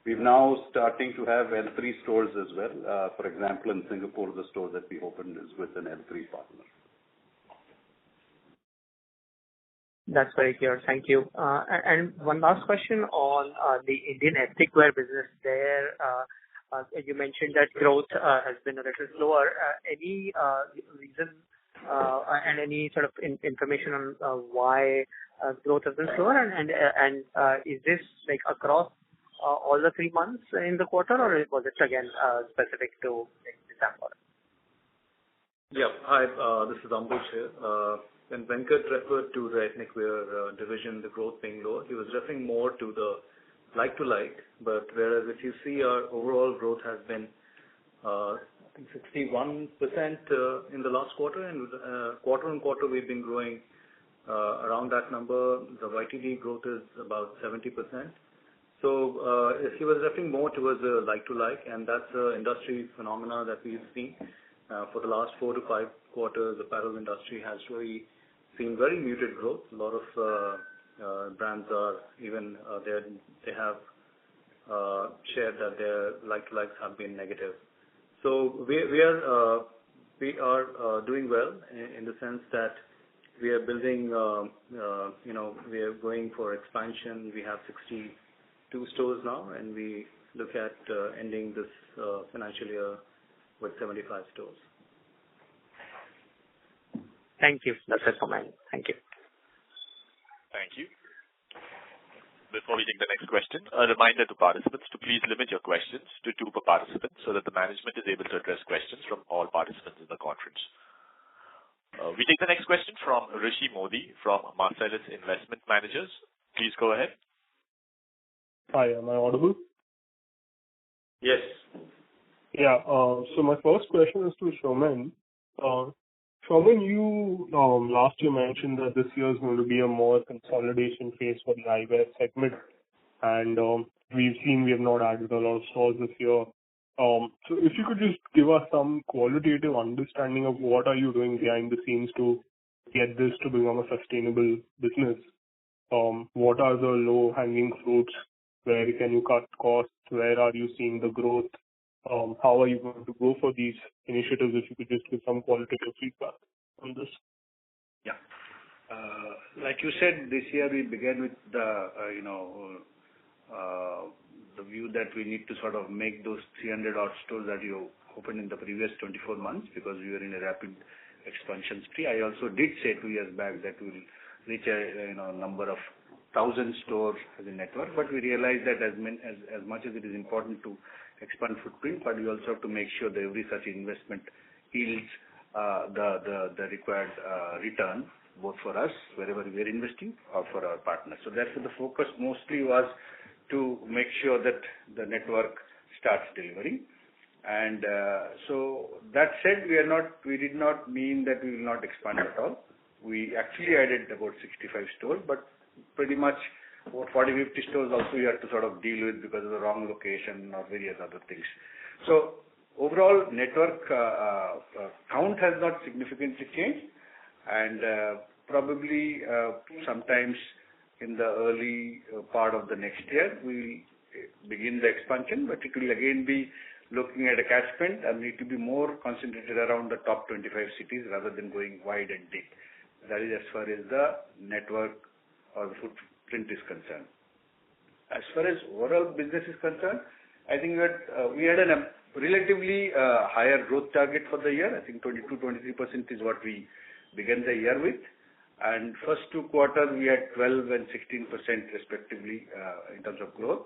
We're now starting to have L3 stores as well. For example, in Singapore, the store that we opened is with an L3 partner. That's very clear. Thank you. And one last question on the Indian ethnic wear business there. You mentioned that growth has been a little slower. Any reason and any sort of information on why growth has been slower? And is this like across all the 3 months in the quarter, or was it again specific to December? Yeah. Hi, this is Ambuj here. When Venkat referred to the ethnic wear division, the growth being lower, he was referring more to the like-to-like. But whereas if you see our overall growth has been, I think 61% in the last quarter, and quarter on quarter we've been growing around that number. The YTD growth is about 70%. So he was referring more towards the like-to-like, and that's an industry phenomena that we've seen. For the last 4 to 5 quarters, the apparel industry has really seen very muted growth. A lot of brands are even, they have shared that their like-to-likes have been negative. So we are doing well in the sense that we are building, we are going for expansion. We have 62 stores now, and we look at ending this financial year with 75 stores. Thank you. That's it for me. Thank you. Thank you. Before we take the next question, a reminder to participants to please limit your questions to 2 per participant so that the management is able to address questions from all participants in the conference. We take the next question from Rishi Modi from Marcellus Investment Managers. Please go ahead. Hi, am I audible? Yes. Yeah, so my first question is to Showman. Showman, you last year mentioned that this year is going to be a more consolidation phase for the eyewear segment, and we've seen we have not added a lot of stores this year. So if you could just give us some qualitative understanding of what are you doing behind the scenes to get this to become a sustainable business. What are the low-hanging fruits? Where can you cut costs? Where are you seeing the growth? How are you going to go for these initiatives? If you could just give some qualitative feedback on this. Yeah. Like you said, this year we began with the view that we need to sort of make those 300 odd stores that you opened in the previous 24 months because we were in a rapid expansion spree. I also did say 2 years back that we will reach a number of 1,000 stores as a network, but we realized that as much as it is important to expand footprint, but we also have to make sure that every such investment yields the required return, both for us, wherever we are investing, or for our partners. So therefore, the focus mostly was to make sure that the network starts delivering. And so that said, we did not mean that we will not expand at all. We actually added about 65 stores, but pretty much about 40-50 stores also we had to sort of deal with because of the wrong location or various other things. So overall network count has not significantly changed, and probably sometimes in the early part of the next year we begin the expansion, but it will again be looking at a catchment and need to be more concentrated around the top 25 cities rather than going wide and deep. That is as far as the network or the footprint is concerned. As far as overall business is concerned, I think that we had a relatively higher growth target for the year. I think 22-23% is what we began the year with. And first 2 quarters we had 12 and 16% respectively in terms of growth.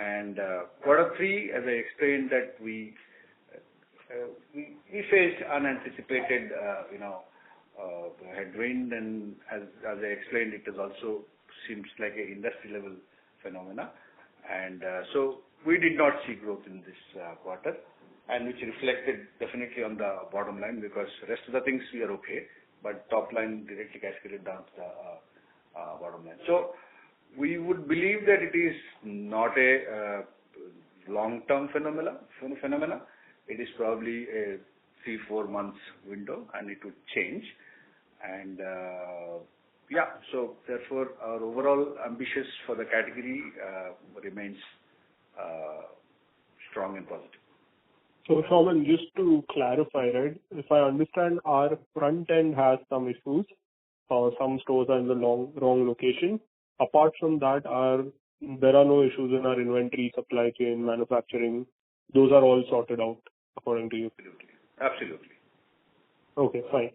And quarter 3, as I explained, that we faced unanticipated headwind, and as I explained, it is also seems like an industry level phenomena, and so we did not see growth in this quarter, and which reflected definitely on the bottom line, because rest of the things we are okay, but top line directly cascaded down to the bottom line. So we would believe that it is not a long-term phenomena. It is probably a 3-4 months window, and it would change. And so therefore our overall ambitions for the category remains strong and positive. So Showman, just to clarify, right, if I understand, our front end has some issues. Some stores are in the wrong location. Apart from that, there are no issues in our inventory, supply chain, manufacturing. Those are all sorted out according to you. Absolutely. Okay, fine.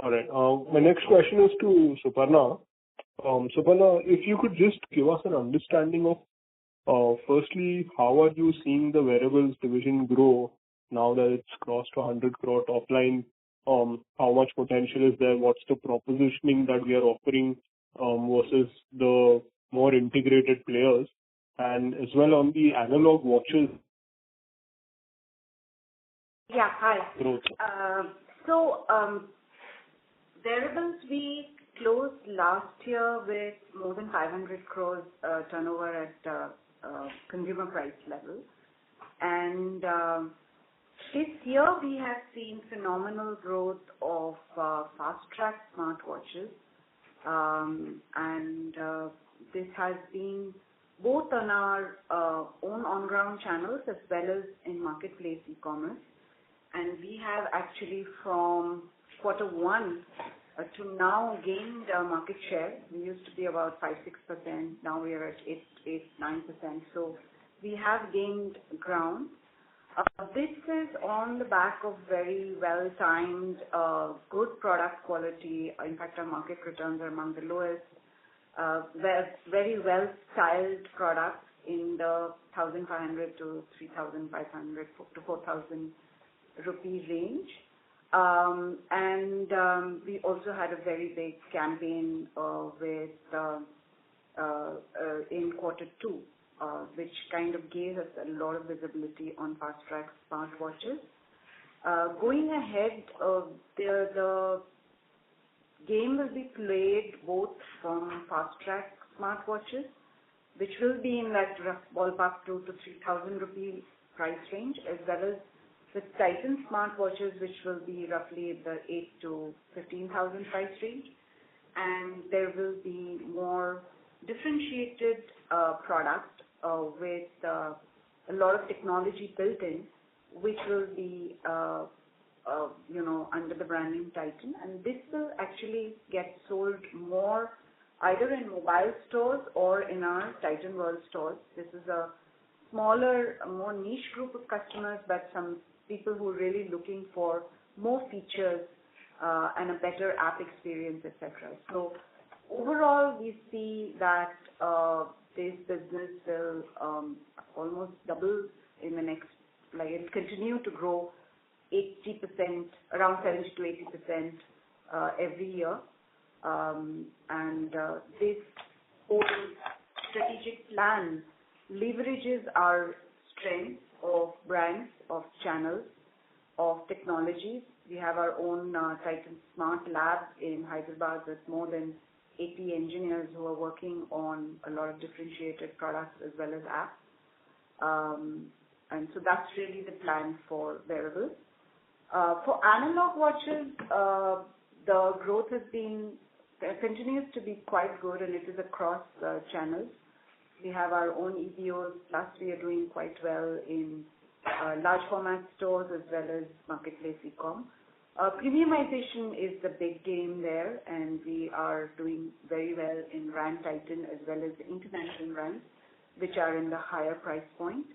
All right. My next question is to Suparna. Suparna, if you could just give us an understanding of, firstly, how are you seeing the wearables division grow now that it's crossed to 100 crore top line? How much potential is there? What's the propositioning that we are offering versus the more integrated players? And as well on the analog watches. Yeah, hi. Growth. Wearables, we closed last year with more than 500 crores turnover at consumer price level. And this year we have seen phenomenal growth of fast track smartwatches, and this has been both on our own on-ground channels as well as in marketplace e-commerce. And we have actually from quarter one to now gained market share. We used to be about 5-6%. Now we are at 8-9%. So we have gained ground. This is on the back of very well-timed, good product quality. In fact, our market returns are among the lowest. Very well-styled products in the 1,500 to 3,500 to 4,000 rupee range. And we also had a very big campaign with in quarter two, which kind of gave us a lot of visibility on fast track smartwatches. Going ahead, the game will be played both from fast track smartwatches, which will be in that rough ballpark 2,000 to 3,000 rupee price range, as well as with Titan smartwatches, which will be roughly the 8,000 to 15,000 price range. And there will be more differentiated products with a lot of technology built in, which will be under the brand name Titan. And this will actually get sold more either in mobile stores or in our Titan World stores. This is a smaller, more niche group of customers, but some people who are really looking for more features and a better app experience, etc. So overall, we see that this business will almost double in the next, it'll continue to grow 80%, around 70 to 80% every year. And this whole strategic plan leverages our strength of brands, of channels, of technologies. We have our own Titan Smart Lab in Hyderabad with more than 80 engineers who are working on a lot of differentiated products as well as apps. And so that's really the plan for wearables. For analog watches, the growth continues to be quite good, and it is across channels. We have our own EBOs, plus we are doing quite well in large format stores as well as marketplace e-com. Premiumization is the big game there, and we are doing very well in brand Titan as well as the international brands, which are in the higher price point.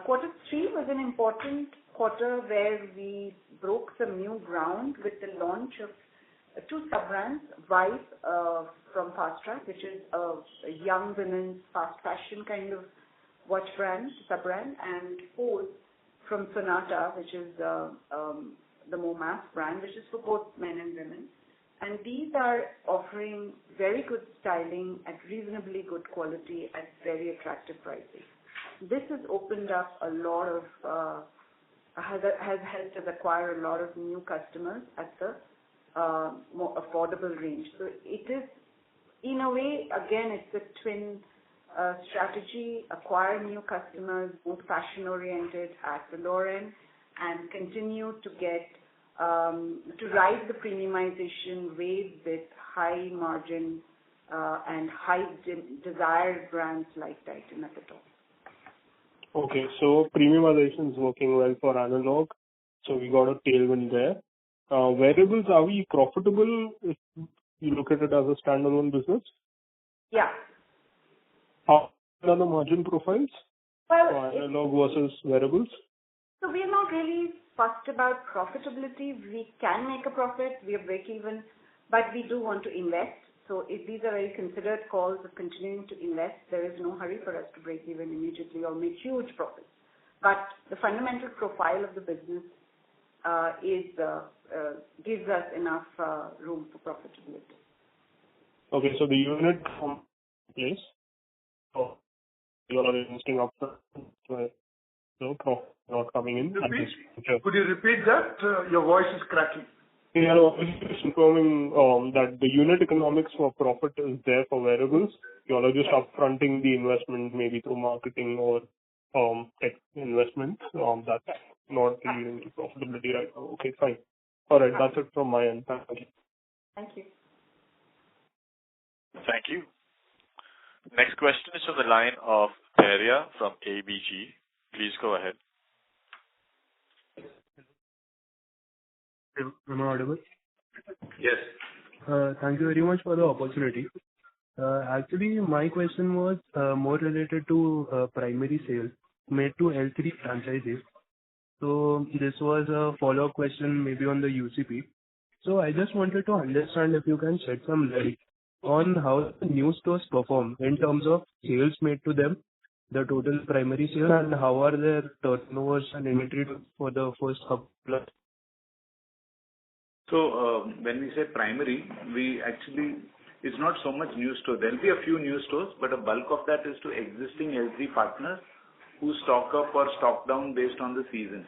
Quarter 3 was an important quarter where we broke some new ground with the launch of 2 sub-brands, Vibe from Fast Track, which is a young women's fast fashion kind of watch brand, sub-brand, and Pose from Sonata, which is the more mass brand, which is for both men and women. And these are offering very good styling at reasonably good quality at very attractive prices. This has opened up a lot of, has helped us acquire a lot of new customers at the more affordable range. So it is, in a way, again, it's a twin strategy: acquire new customers, both fashion-oriented at the lower end, and continue to get to ride the premiumization wave with high margin and high desired brands like Titan at the top. Okay, so premiumization is working well for analog, so we got a tailwind there. Wearables, are we profitable if you look at it as a standalone business? Yeah. How are the margin profiles for analog versus wearables? So we are not really fussed about profitability. We can make a profit, we are break even, but we do want to invest. So if these are very considered calls of continuing to invest, there is no hurry for us to break even immediately or make huge profits. But the fundamental profile of the business gives us enough room for profitability. Okay, so the unit from place, so you are investing up profit not coming in. Could you repeat that? Your voice is cracking. Yeah, no, I was just informing that the unit economics for profit is there for wearables. You all are just upfronting the investment maybe through marketing or tech investment. That's not leading to profitability right now. Okay, fine. All right, that's it from my end. Thank you. Thank you. Thank you. Next question is from the line of Dhairya from ABG. Please go ahead. Am I audible? Yes. Thank you very much for the opportunity. Actually, my question was more related to primary sales made to L3 franchises. So this was a follow-up question maybe on the UCP. So I just wanted to understand if you can shed some light on how the new stores perform in terms of sales made to them, the total primary sales, and how are their turnovers and inventory for the first couple of. So when we say primary, it's not so much new store. There'll be a few new stores, but a bulk of that is to existing L3 partners who stock up or stock down based on the season.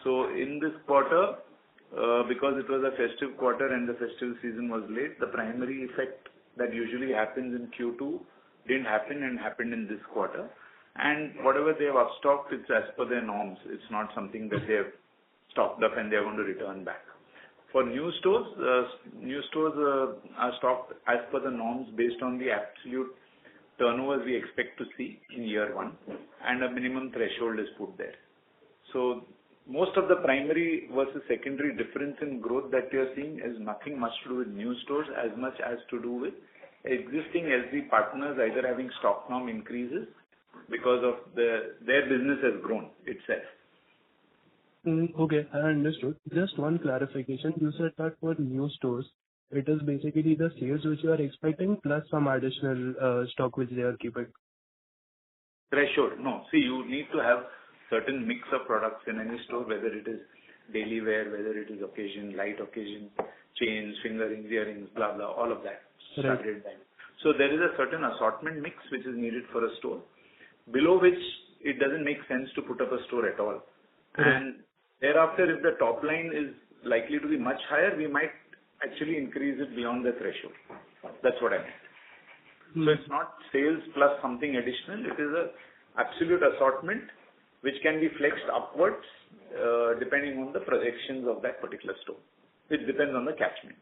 So in this quarter, because it was a festive quarter and the festive season was late, the primary effect that usually happens in Q2 didn't happen and happened in this quarter. And whatever they have upstocked, it's as per their norms. It's not something that they have stocked up and they're going to return back. For new stores are stocked as per the norms based on the absolute turnovers we expect to see in year one, and a minimum threshold is put there. So most of the primary versus secondary difference in growth that you're seeing is nothing much to do with new stores as much as to do with existing L3 partners either having stock norm increases because of their business has grown itself. Okay, I understood. Just one clarification. You said that for new stores, it is basically the sales which you are expecting plus some additional stock which they are keeping. Threshold. No. See, you need to have certain mix of products in any store, whether it is daily wear, whether it is occasion, light occasion, chains, finger rings, earrings, blah, blah, all of that. Right. So there is a certain assortment mix which is needed for a store, below which it doesn't make sense to put up a store at all. Right. And thereafter, if the top line is likely to be much higher, we might actually increase it beyond the threshold. That's what I meant. So it's not sales plus something additional. It is a absolute assortment which can be flexed upwards depending on the projections of that particular store. It depends on the catchment.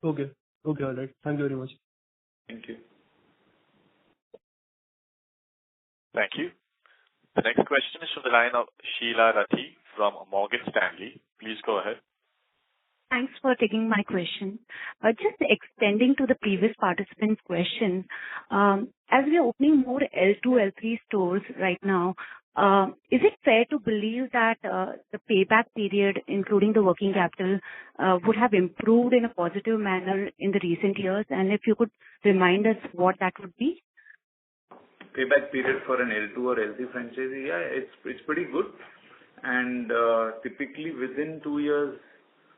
Okay. Okay, all right. Thank you very much. Thank you. Thank you. The next question is from the line of Sheela Rathi from Morgan Stanley. Please go ahead. Thanks for taking my question. Just extending to the previous participant's question, as we are opening more L2, L3 stores right now, is it fair to believe that the payback period, including the working capital, would have improved in a positive manner in the recent years? And if you could remind us what that would be? Payback period for an L2 or L3 franchisee, yeah, it's pretty good. And typically within 2 years,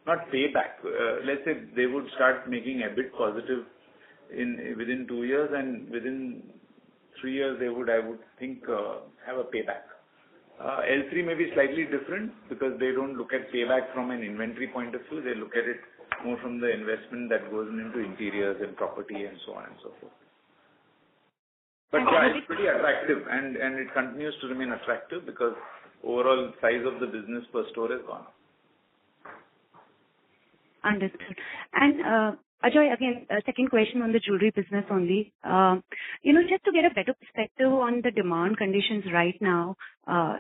not payback, let's say they would start making EBIT positive within 2 years, and within 3 years they would, I would think, have a payback. L3 may be slightly different because they don't look at payback from an inventory point of view. They look at it more from the investment that goes into interiors and property and so on and so forth. But yeah, it's pretty attractive and it continues to remain attractive because overall size of the business per store has gone up. Understood. And Ajoy, again, second question on the jewelry business only. Just to get a better perspective on the demand conditions right now,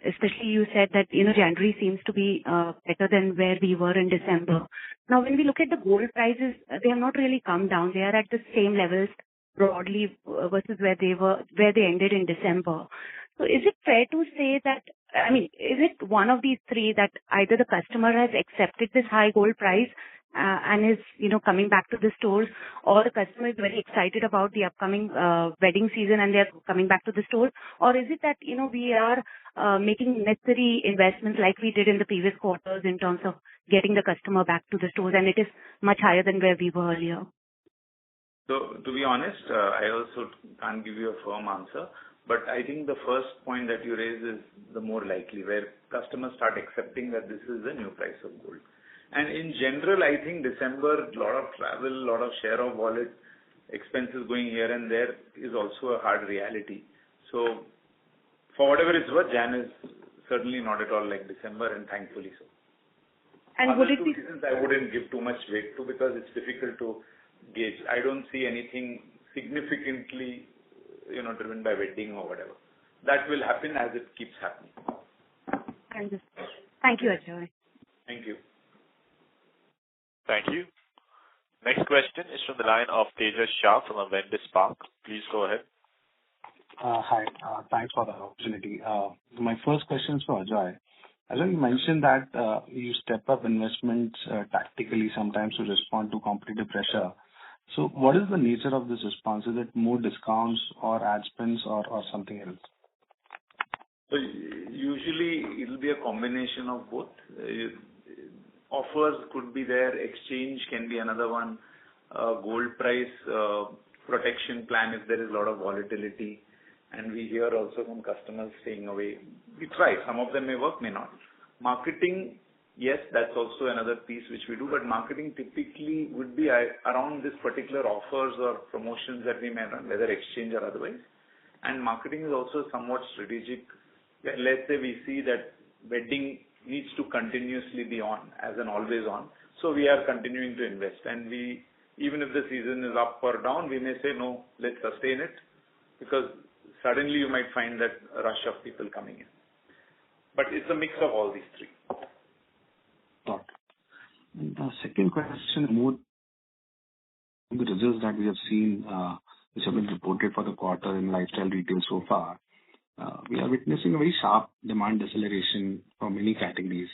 especially you said that, January seems to be better than where we were in December. Now, when we look at the gold prices, they have not really come down. They are at the same levels broadly versus where they ended in December. So is it fair to say that, is it one of these three that either the customer has accepted this high gold price and is, coming back to the stores, or the customer is very excited about the upcoming wedding season and they're coming back to the stores? Or is it that, we are making necessary investments like we did in the previous quarters in terms of getting the customer back to the stores and it is much higher than where we were earlier? So, to be honest, I also can't give you a firm answer, but I think the first point that you raise is the more likely, where customers start accepting that this is the new price of gold. And in general, I think December, lot of travel, lot of share of wallet expenses going here and there is also a hard reality. So for whatever it's worth, Jan is certainly not at all like December, and thankfully so. And would it be... reasons I wouldn't give too much weight to because it's difficult to gauge. I don't see anything significantly, driven by wedding or whatever. That will happen as it keeps happening. Thank you, Ajoy. Thank you. Thank you. Next question is from the line of Tejas Shah from Avendus Spark. Please go ahead. Hi. Thanks for the opportunity. My first question is for Ajoy. Ajoy, you mentioned that you step up investments tactically sometimes to respond to competitive pressure. So what is the nature of this response? Is it more discounts or ad spends or something else? So usually it will be a combination of both. Offers could be there, exchange can be another one, gold price protection plan if there is a lot of volatility. And we hear also from customers staying away. We try. Some of them may work, may not. Marketing, yes, that's also another piece which we do. But marketing typically would be around this particular offers or promotions that we may run, whether exchange or otherwise. And marketing is also somewhat strategic. Let's say we see that wedding needs to continuously be on as an always on. So we are continuing to invest. And we, even if the season is up or down, we may say, no, let's sustain it. Because suddenly you might find that a rush of people coming in. But it's a mix of all these three. Got it. And the second question, more the results that we have seen, which have been reported for the quarter in lifestyle retail so far, we are witnessing a very sharp demand deceleration for many categories.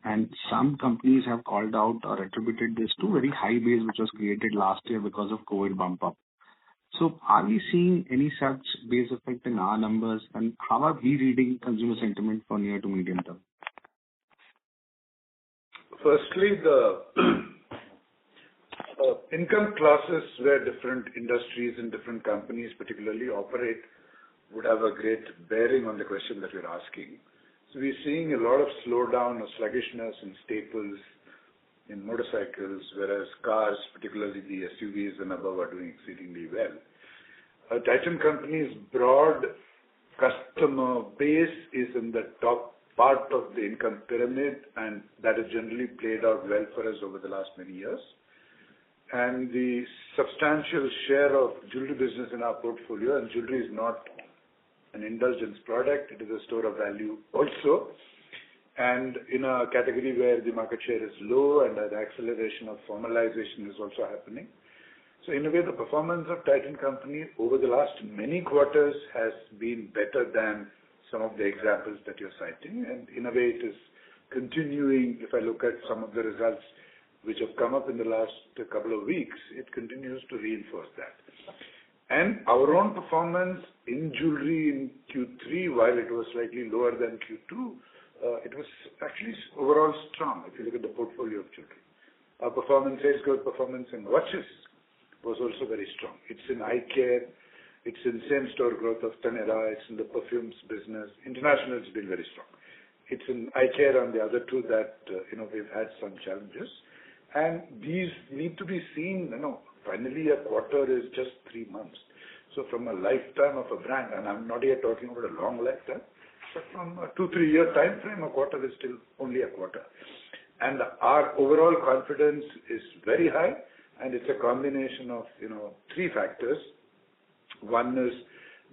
And some companies have called out or attributed this to very high base which was created last year because of COVID bump up. So are we seeing any such base effect in our numbers, and how are we reading consumer sentiment for near to medium term? Firstly, the income classes where different industries and different companies particularly operate would have a great bearing on the question that you're asking. So we're seeing a lot of slowdown or sluggishness in staples, in motorcycles, whereas cars, particularly the SUVs and above, are doing exceedingly well. Titan Company's broad customer base is in the top part of the income pyramid, and that has generally played out well for us over the last many years. And the substantial share of jewelry business in our portfolio, and jewelry is not an indulgence product, it is a store of value also. And in a category where the market share is low and an acceleration of formalization is also happening. So in a way, the performance of Titan Company over the last many quarters has been better than some of the examples that you're citing. And in a way, it is continuing. If I look at some of the results which have come up in the last couple of weeks, it continues to reinforce that. And our own performance in jewelry in Q3, while it was slightly lower than Q2, it was actually overall strong if you look at the portfolio of jewelry. Our performance, sales growth performance in watches was also very strong. It's in eye care, it's in same-store growth of Taneira, it's in the perfumes business. International has been very strong. It's in eye care and the other two that, we've had some challenges. And these need to be seen, finally a quarter is just 3 months. So from a lifetime of a brand, and I'm not here talking about a long lifetime, but from a 2-3 year time frame, a quarter is still only a quarter. And our overall confidence is very high, and it's a combination of, 3 factors. One is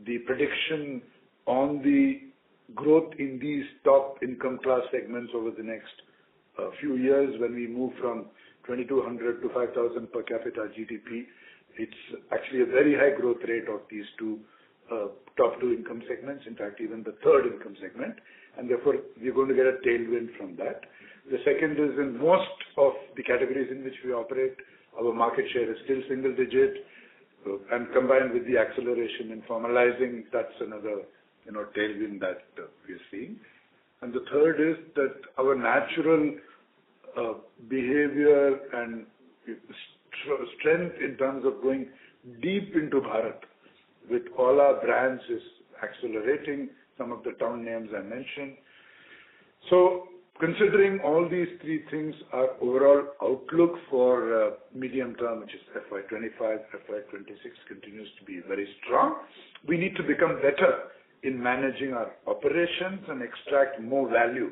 the prediction on the growth in these top income class segments over the next few years when we move from 2,200 to 5,000 per capita GDP. It's actually a very high growth rate of these top 2 income segments, in fact, even the third income segment, and therefore we're going to get a tailwind from that. The second is in most of the categories in which we operate, our market share is still single digit, and combined with the acceleration in formalizing, that's another tailwind that we're seeing. And the third is that our natural behavior and strength in terms of going deep into Bharat with all our brands is accelerating, some of the town names I mentioned. So Considering all these three things, our overall outlook for medium term, which is FY25, FY26, continues to be very strong. We need to become better in managing our operations and extract more value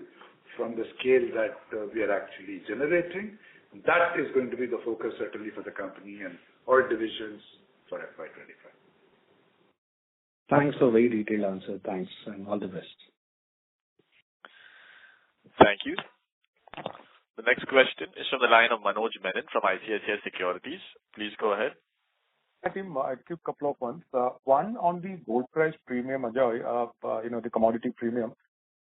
from the scale that we are actually generating. That is going to be the focus certainly for the company and all divisions for FY25. Thanks for a very detailed answer. Thanks, and all the best. Thank you. The next question is from the line of Manoj Menon from ICICI Securities. Please go ahead. Hi, team. I have a couple of ones. One on the gold price premium, Ajoy, the commodity premium.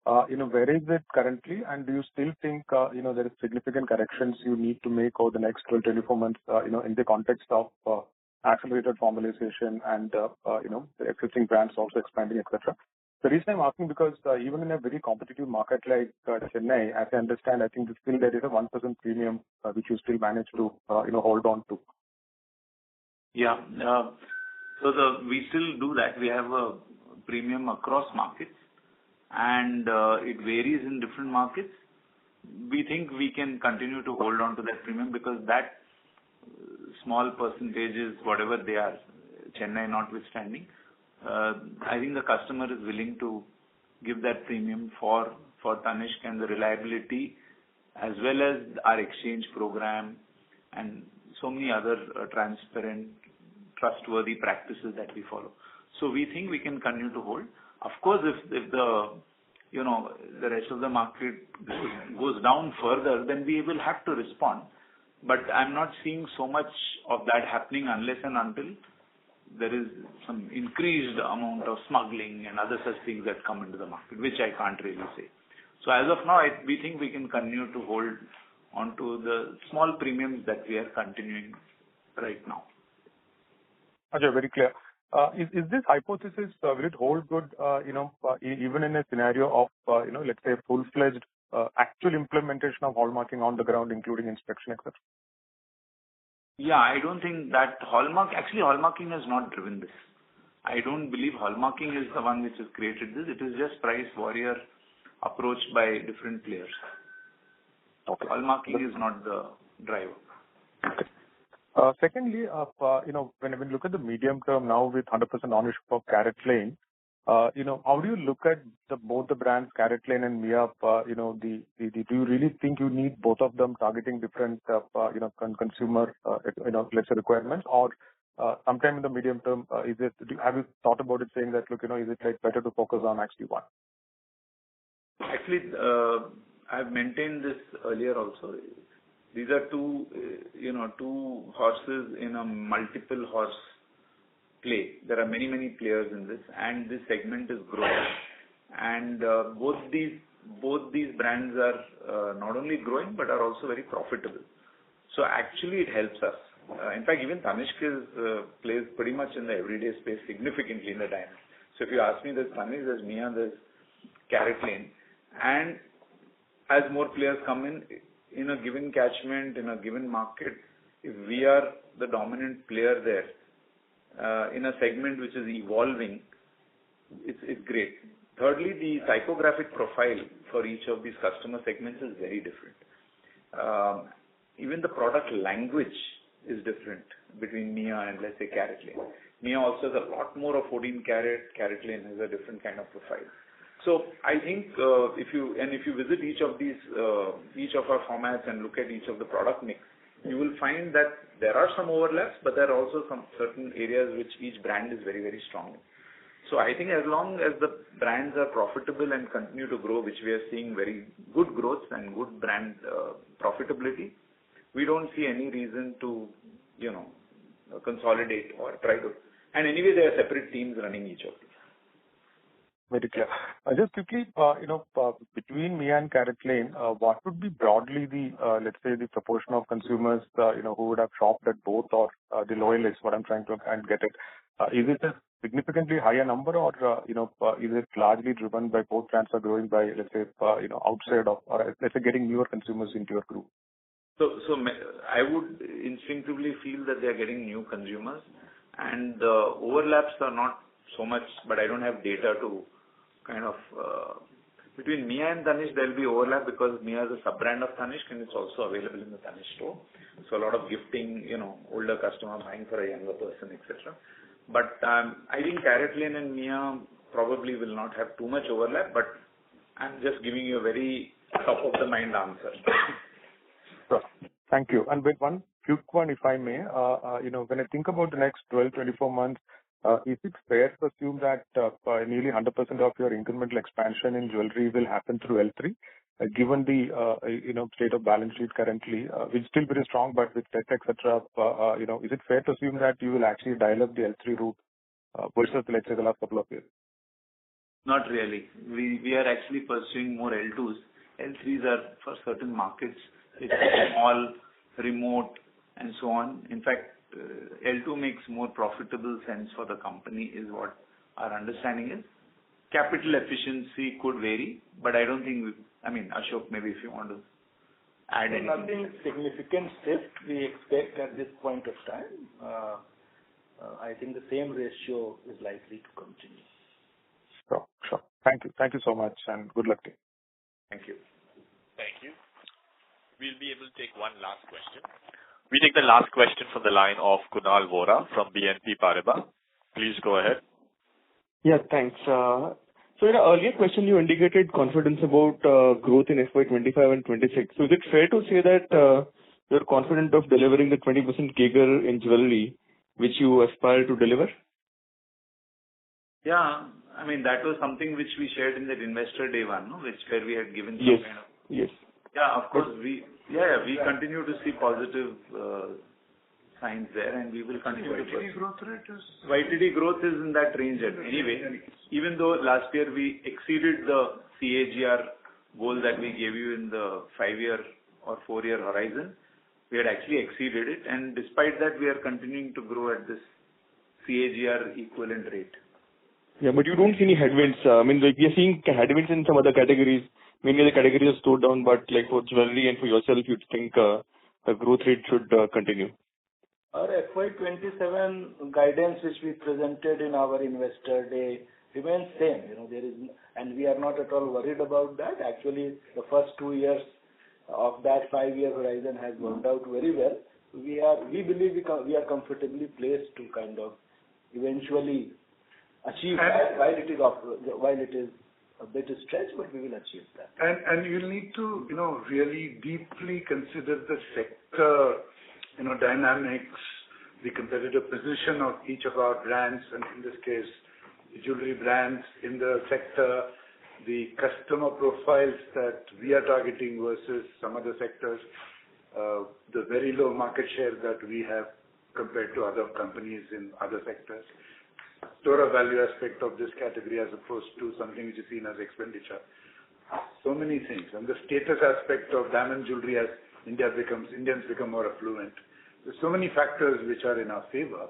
Where is it currently? And do you still think, there is significant corrections you need to make over the next 12-24 months, in the context of accelerated formalization and, the existing brands also expanding, etc. The reason I'm asking because even in a very competitive market like Chennai, as I understand, I think still there is a 1% premium which you still manage to, hold on to. Yeah. We still do that. We have a premium across markets, and it varies in different markets. We think we can continue to hold on to that premium because that small percentages, whatever they are, Chennai notwithstanding, I think the customer is willing to give that premium for Tanishq and the reliability as well as our exchange program and so many other transparent, trustworthy practices that we follow. So we think we can continue to hold. Of course, if the the rest of the market goes down further, then we will have to respond. But I'm not seeing so much of that happening unless and until there is some increased amount of smuggling and other such things that come into the market, which I can't really say. So as of now, we think we can continue to hold onto the small premiums that we are continuing right now. Okay, very clear. Is this hypothesis, will it hold good, even in a scenario of, let's say full-fledged actual implementation of hallmarking on the ground, including inspection, etc.? Yeah, I don't think that hallmarking has not driven this. I don't believe hallmarking is the one which has created this. It is just price warrior approach by different players. Okay. Hallmarking is not the driver. Okay. Secondly, when we look at the medium term now with 100% ownership of CaratLane, how do you look at both the brands, CaratLane and Mia? Do you really think you need both of them targeting different, consumer, let's say requirements, or sometime in the medium term, have you thought about it saying that, look, is it like better to focus on actually one? Actually, I've maintained this earlier also. These are two horses in a multiple horse play. There are many, many players in this, and this segment is growing. And both these brands are not only growing but are also very profitable. So actually, it helps us. In fact, even Tanishq plays pretty much in the everyday space significantly in the diamond. So if you ask me, there's Tanishq, there's Mia, there's CaratLane, and as more players come in a given catchment, in a given market, if we are the dominant player there, in a segment which is evolving, it's great. Thirdly, the psychographic profile for each of these customer segments is very different. Even the product language is different between Mia and, let's say, CaratLane. Mia also has a lot more of 14 karat, CaratLane has a different kind of profile. So I think if you visit each of our formats and look at each of the product mix, you will find that there are some overlaps, but there are also some certain areas which each brand is very, very strong in. So I think as long as the brands are profitable and continue to grow, which we are seeing very good growth and good brand profitability, we don't see any reason to, consolidate or try to. And anyway, there are separate teams running each of these. Very clear. Just quickly, between Mia and CaratLane, what would be broadly the, let's say, the proportion of consumers, who would have shopped at both, or the loyalists, what I'm trying to and get it. Is it a significantly higher number, or, is it largely driven by both brands are growing by, let's say, outside of, or let's say, getting newer consumers into your group? So I would instinctively feel that they are getting new consumers, and the overlaps are not so much, but I don't have data to kind of, Between Mia and Tanishq, there will be overlap because Mia is a sub-brand of Tanishq and it's also available in the Tanishq store. So a lot of gifting, older customer buying for a younger person, etc. But I think CaratLane and Mia probably will not have too much overlap, but I'm just giving you a very top of the mind answer. Sure. Thank you. And with one quick one, if I may, when I think about the next 12-24 months, is it fair to assume that nearly 100% of your incremental expansion in jewelry will happen through L3? Given the state of balance sheet currently, which is still very strong, but with debt, etc., is it fair to assume that you will actually dial up the L3 route versus, let's say, the last couple of years? Not really. We are actually pursuing more L2s. L3s are for certain markets. It's small, remote, and so on. In fact, L2 makes more profitable sense for the company is what our understanding is. Capital efficiency could vary, but I don't think Ashok, maybe if you want to add anything. Nothing significant shift we expect at this point of time. I think the same ratio is likely to continue. Sure. Thank you. Thank you so much and good luck to you. Thank you. Thank you. We'll be able to take one last question. We take the last question from the line of Kunal Vora from BNP Paribas. Please go ahead. Yeah, thanks. So in an earlier question, you indicated confidence about growth in FY25 and 26. So is it fair to say that you're confident of delivering the 20% CAGR in jewelry, which you aspire to deliver? Yeah, that was something which we shared in that investor day one, where we had given some kind of. Yes. Yeah, of course. We continue to see positive signs there, and we will continue to. YTD growth rate is. YTD growth is in that range anyway. Even though last year we exceeded the CAGR goal that we gave you in the 5-year or 4-year horizon, we had actually exceeded it, and despite that, we are continuing to grow at this CAGR equivalent rate. Yeah, but you don't see any headwinds. We are seeing headwinds in some other categories. Many other categories have slowed down, but like for jewelry and for yourself, you'd think the growth rate should continue. Our FY27 guidance, which we presented in our investor day, remains same. And we are not at all worried about that. Actually, the first 2 years of that 5-year horizon has worked out very well. We believe we are comfortably placed to kind of eventually achieve that while it is a bit stretched, but we will achieve that. And you'll need to, really deeply consider the sector, dynamics, the competitive position of each of our brands, and in this case, the jewelry brands in the sector, the customer profiles that we are targeting versus some other sectors, the very low market share that we have compared to other companies in other sectors. Store of value aspect of this category as opposed to something which is seen as expenditure. So many things. And the status aspect of diamond jewelry as Indians become more affluent. There's so many factors which are in our favor,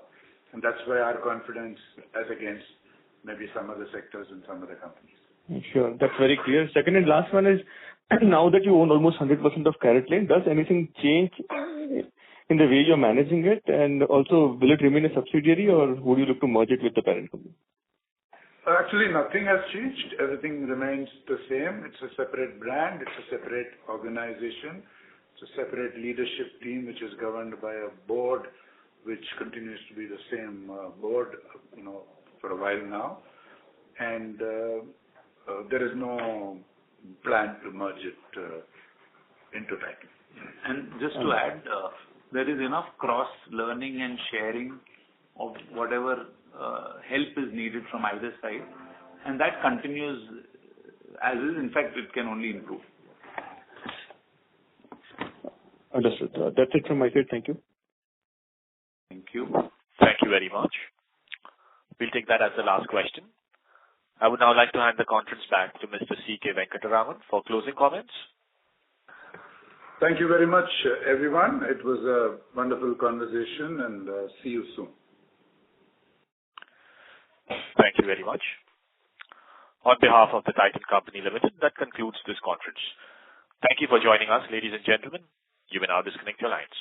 and that's why our confidence as against maybe some other sectors and some other companies. Sure, that's very clear. Second and last one is, now that you own almost 100% of CaratLane, does anything change in the way you're managing it? And also, will it remain a subsidiary or would you look to merge it with the parent company? Actually, nothing has changed. Everything remains the same. It's a separate brand. It's a separate organization. It's a separate leadership team which is governed by a board which continues to be the same board, for a while now. And there is no plan to merge it into Titan. And just to add, there is enough cross-learning and sharing of whatever help is needed from either side, and that continues as is. In fact, it can only improve. Understood. That's it from my side. Thank you. Thank you. Thank you very much. We'll take that as the last question. I would now like to hand the conference back to Mr. C.K. Venkataraman for closing comments. Thank you very much, everyone. It was a wonderful conversation, and see you soon. Thank you very much. On behalf of the Titan Company Limited, that concludes this conference. Thank you for joining us, ladies and gentlemen. You may now disconnect your lines.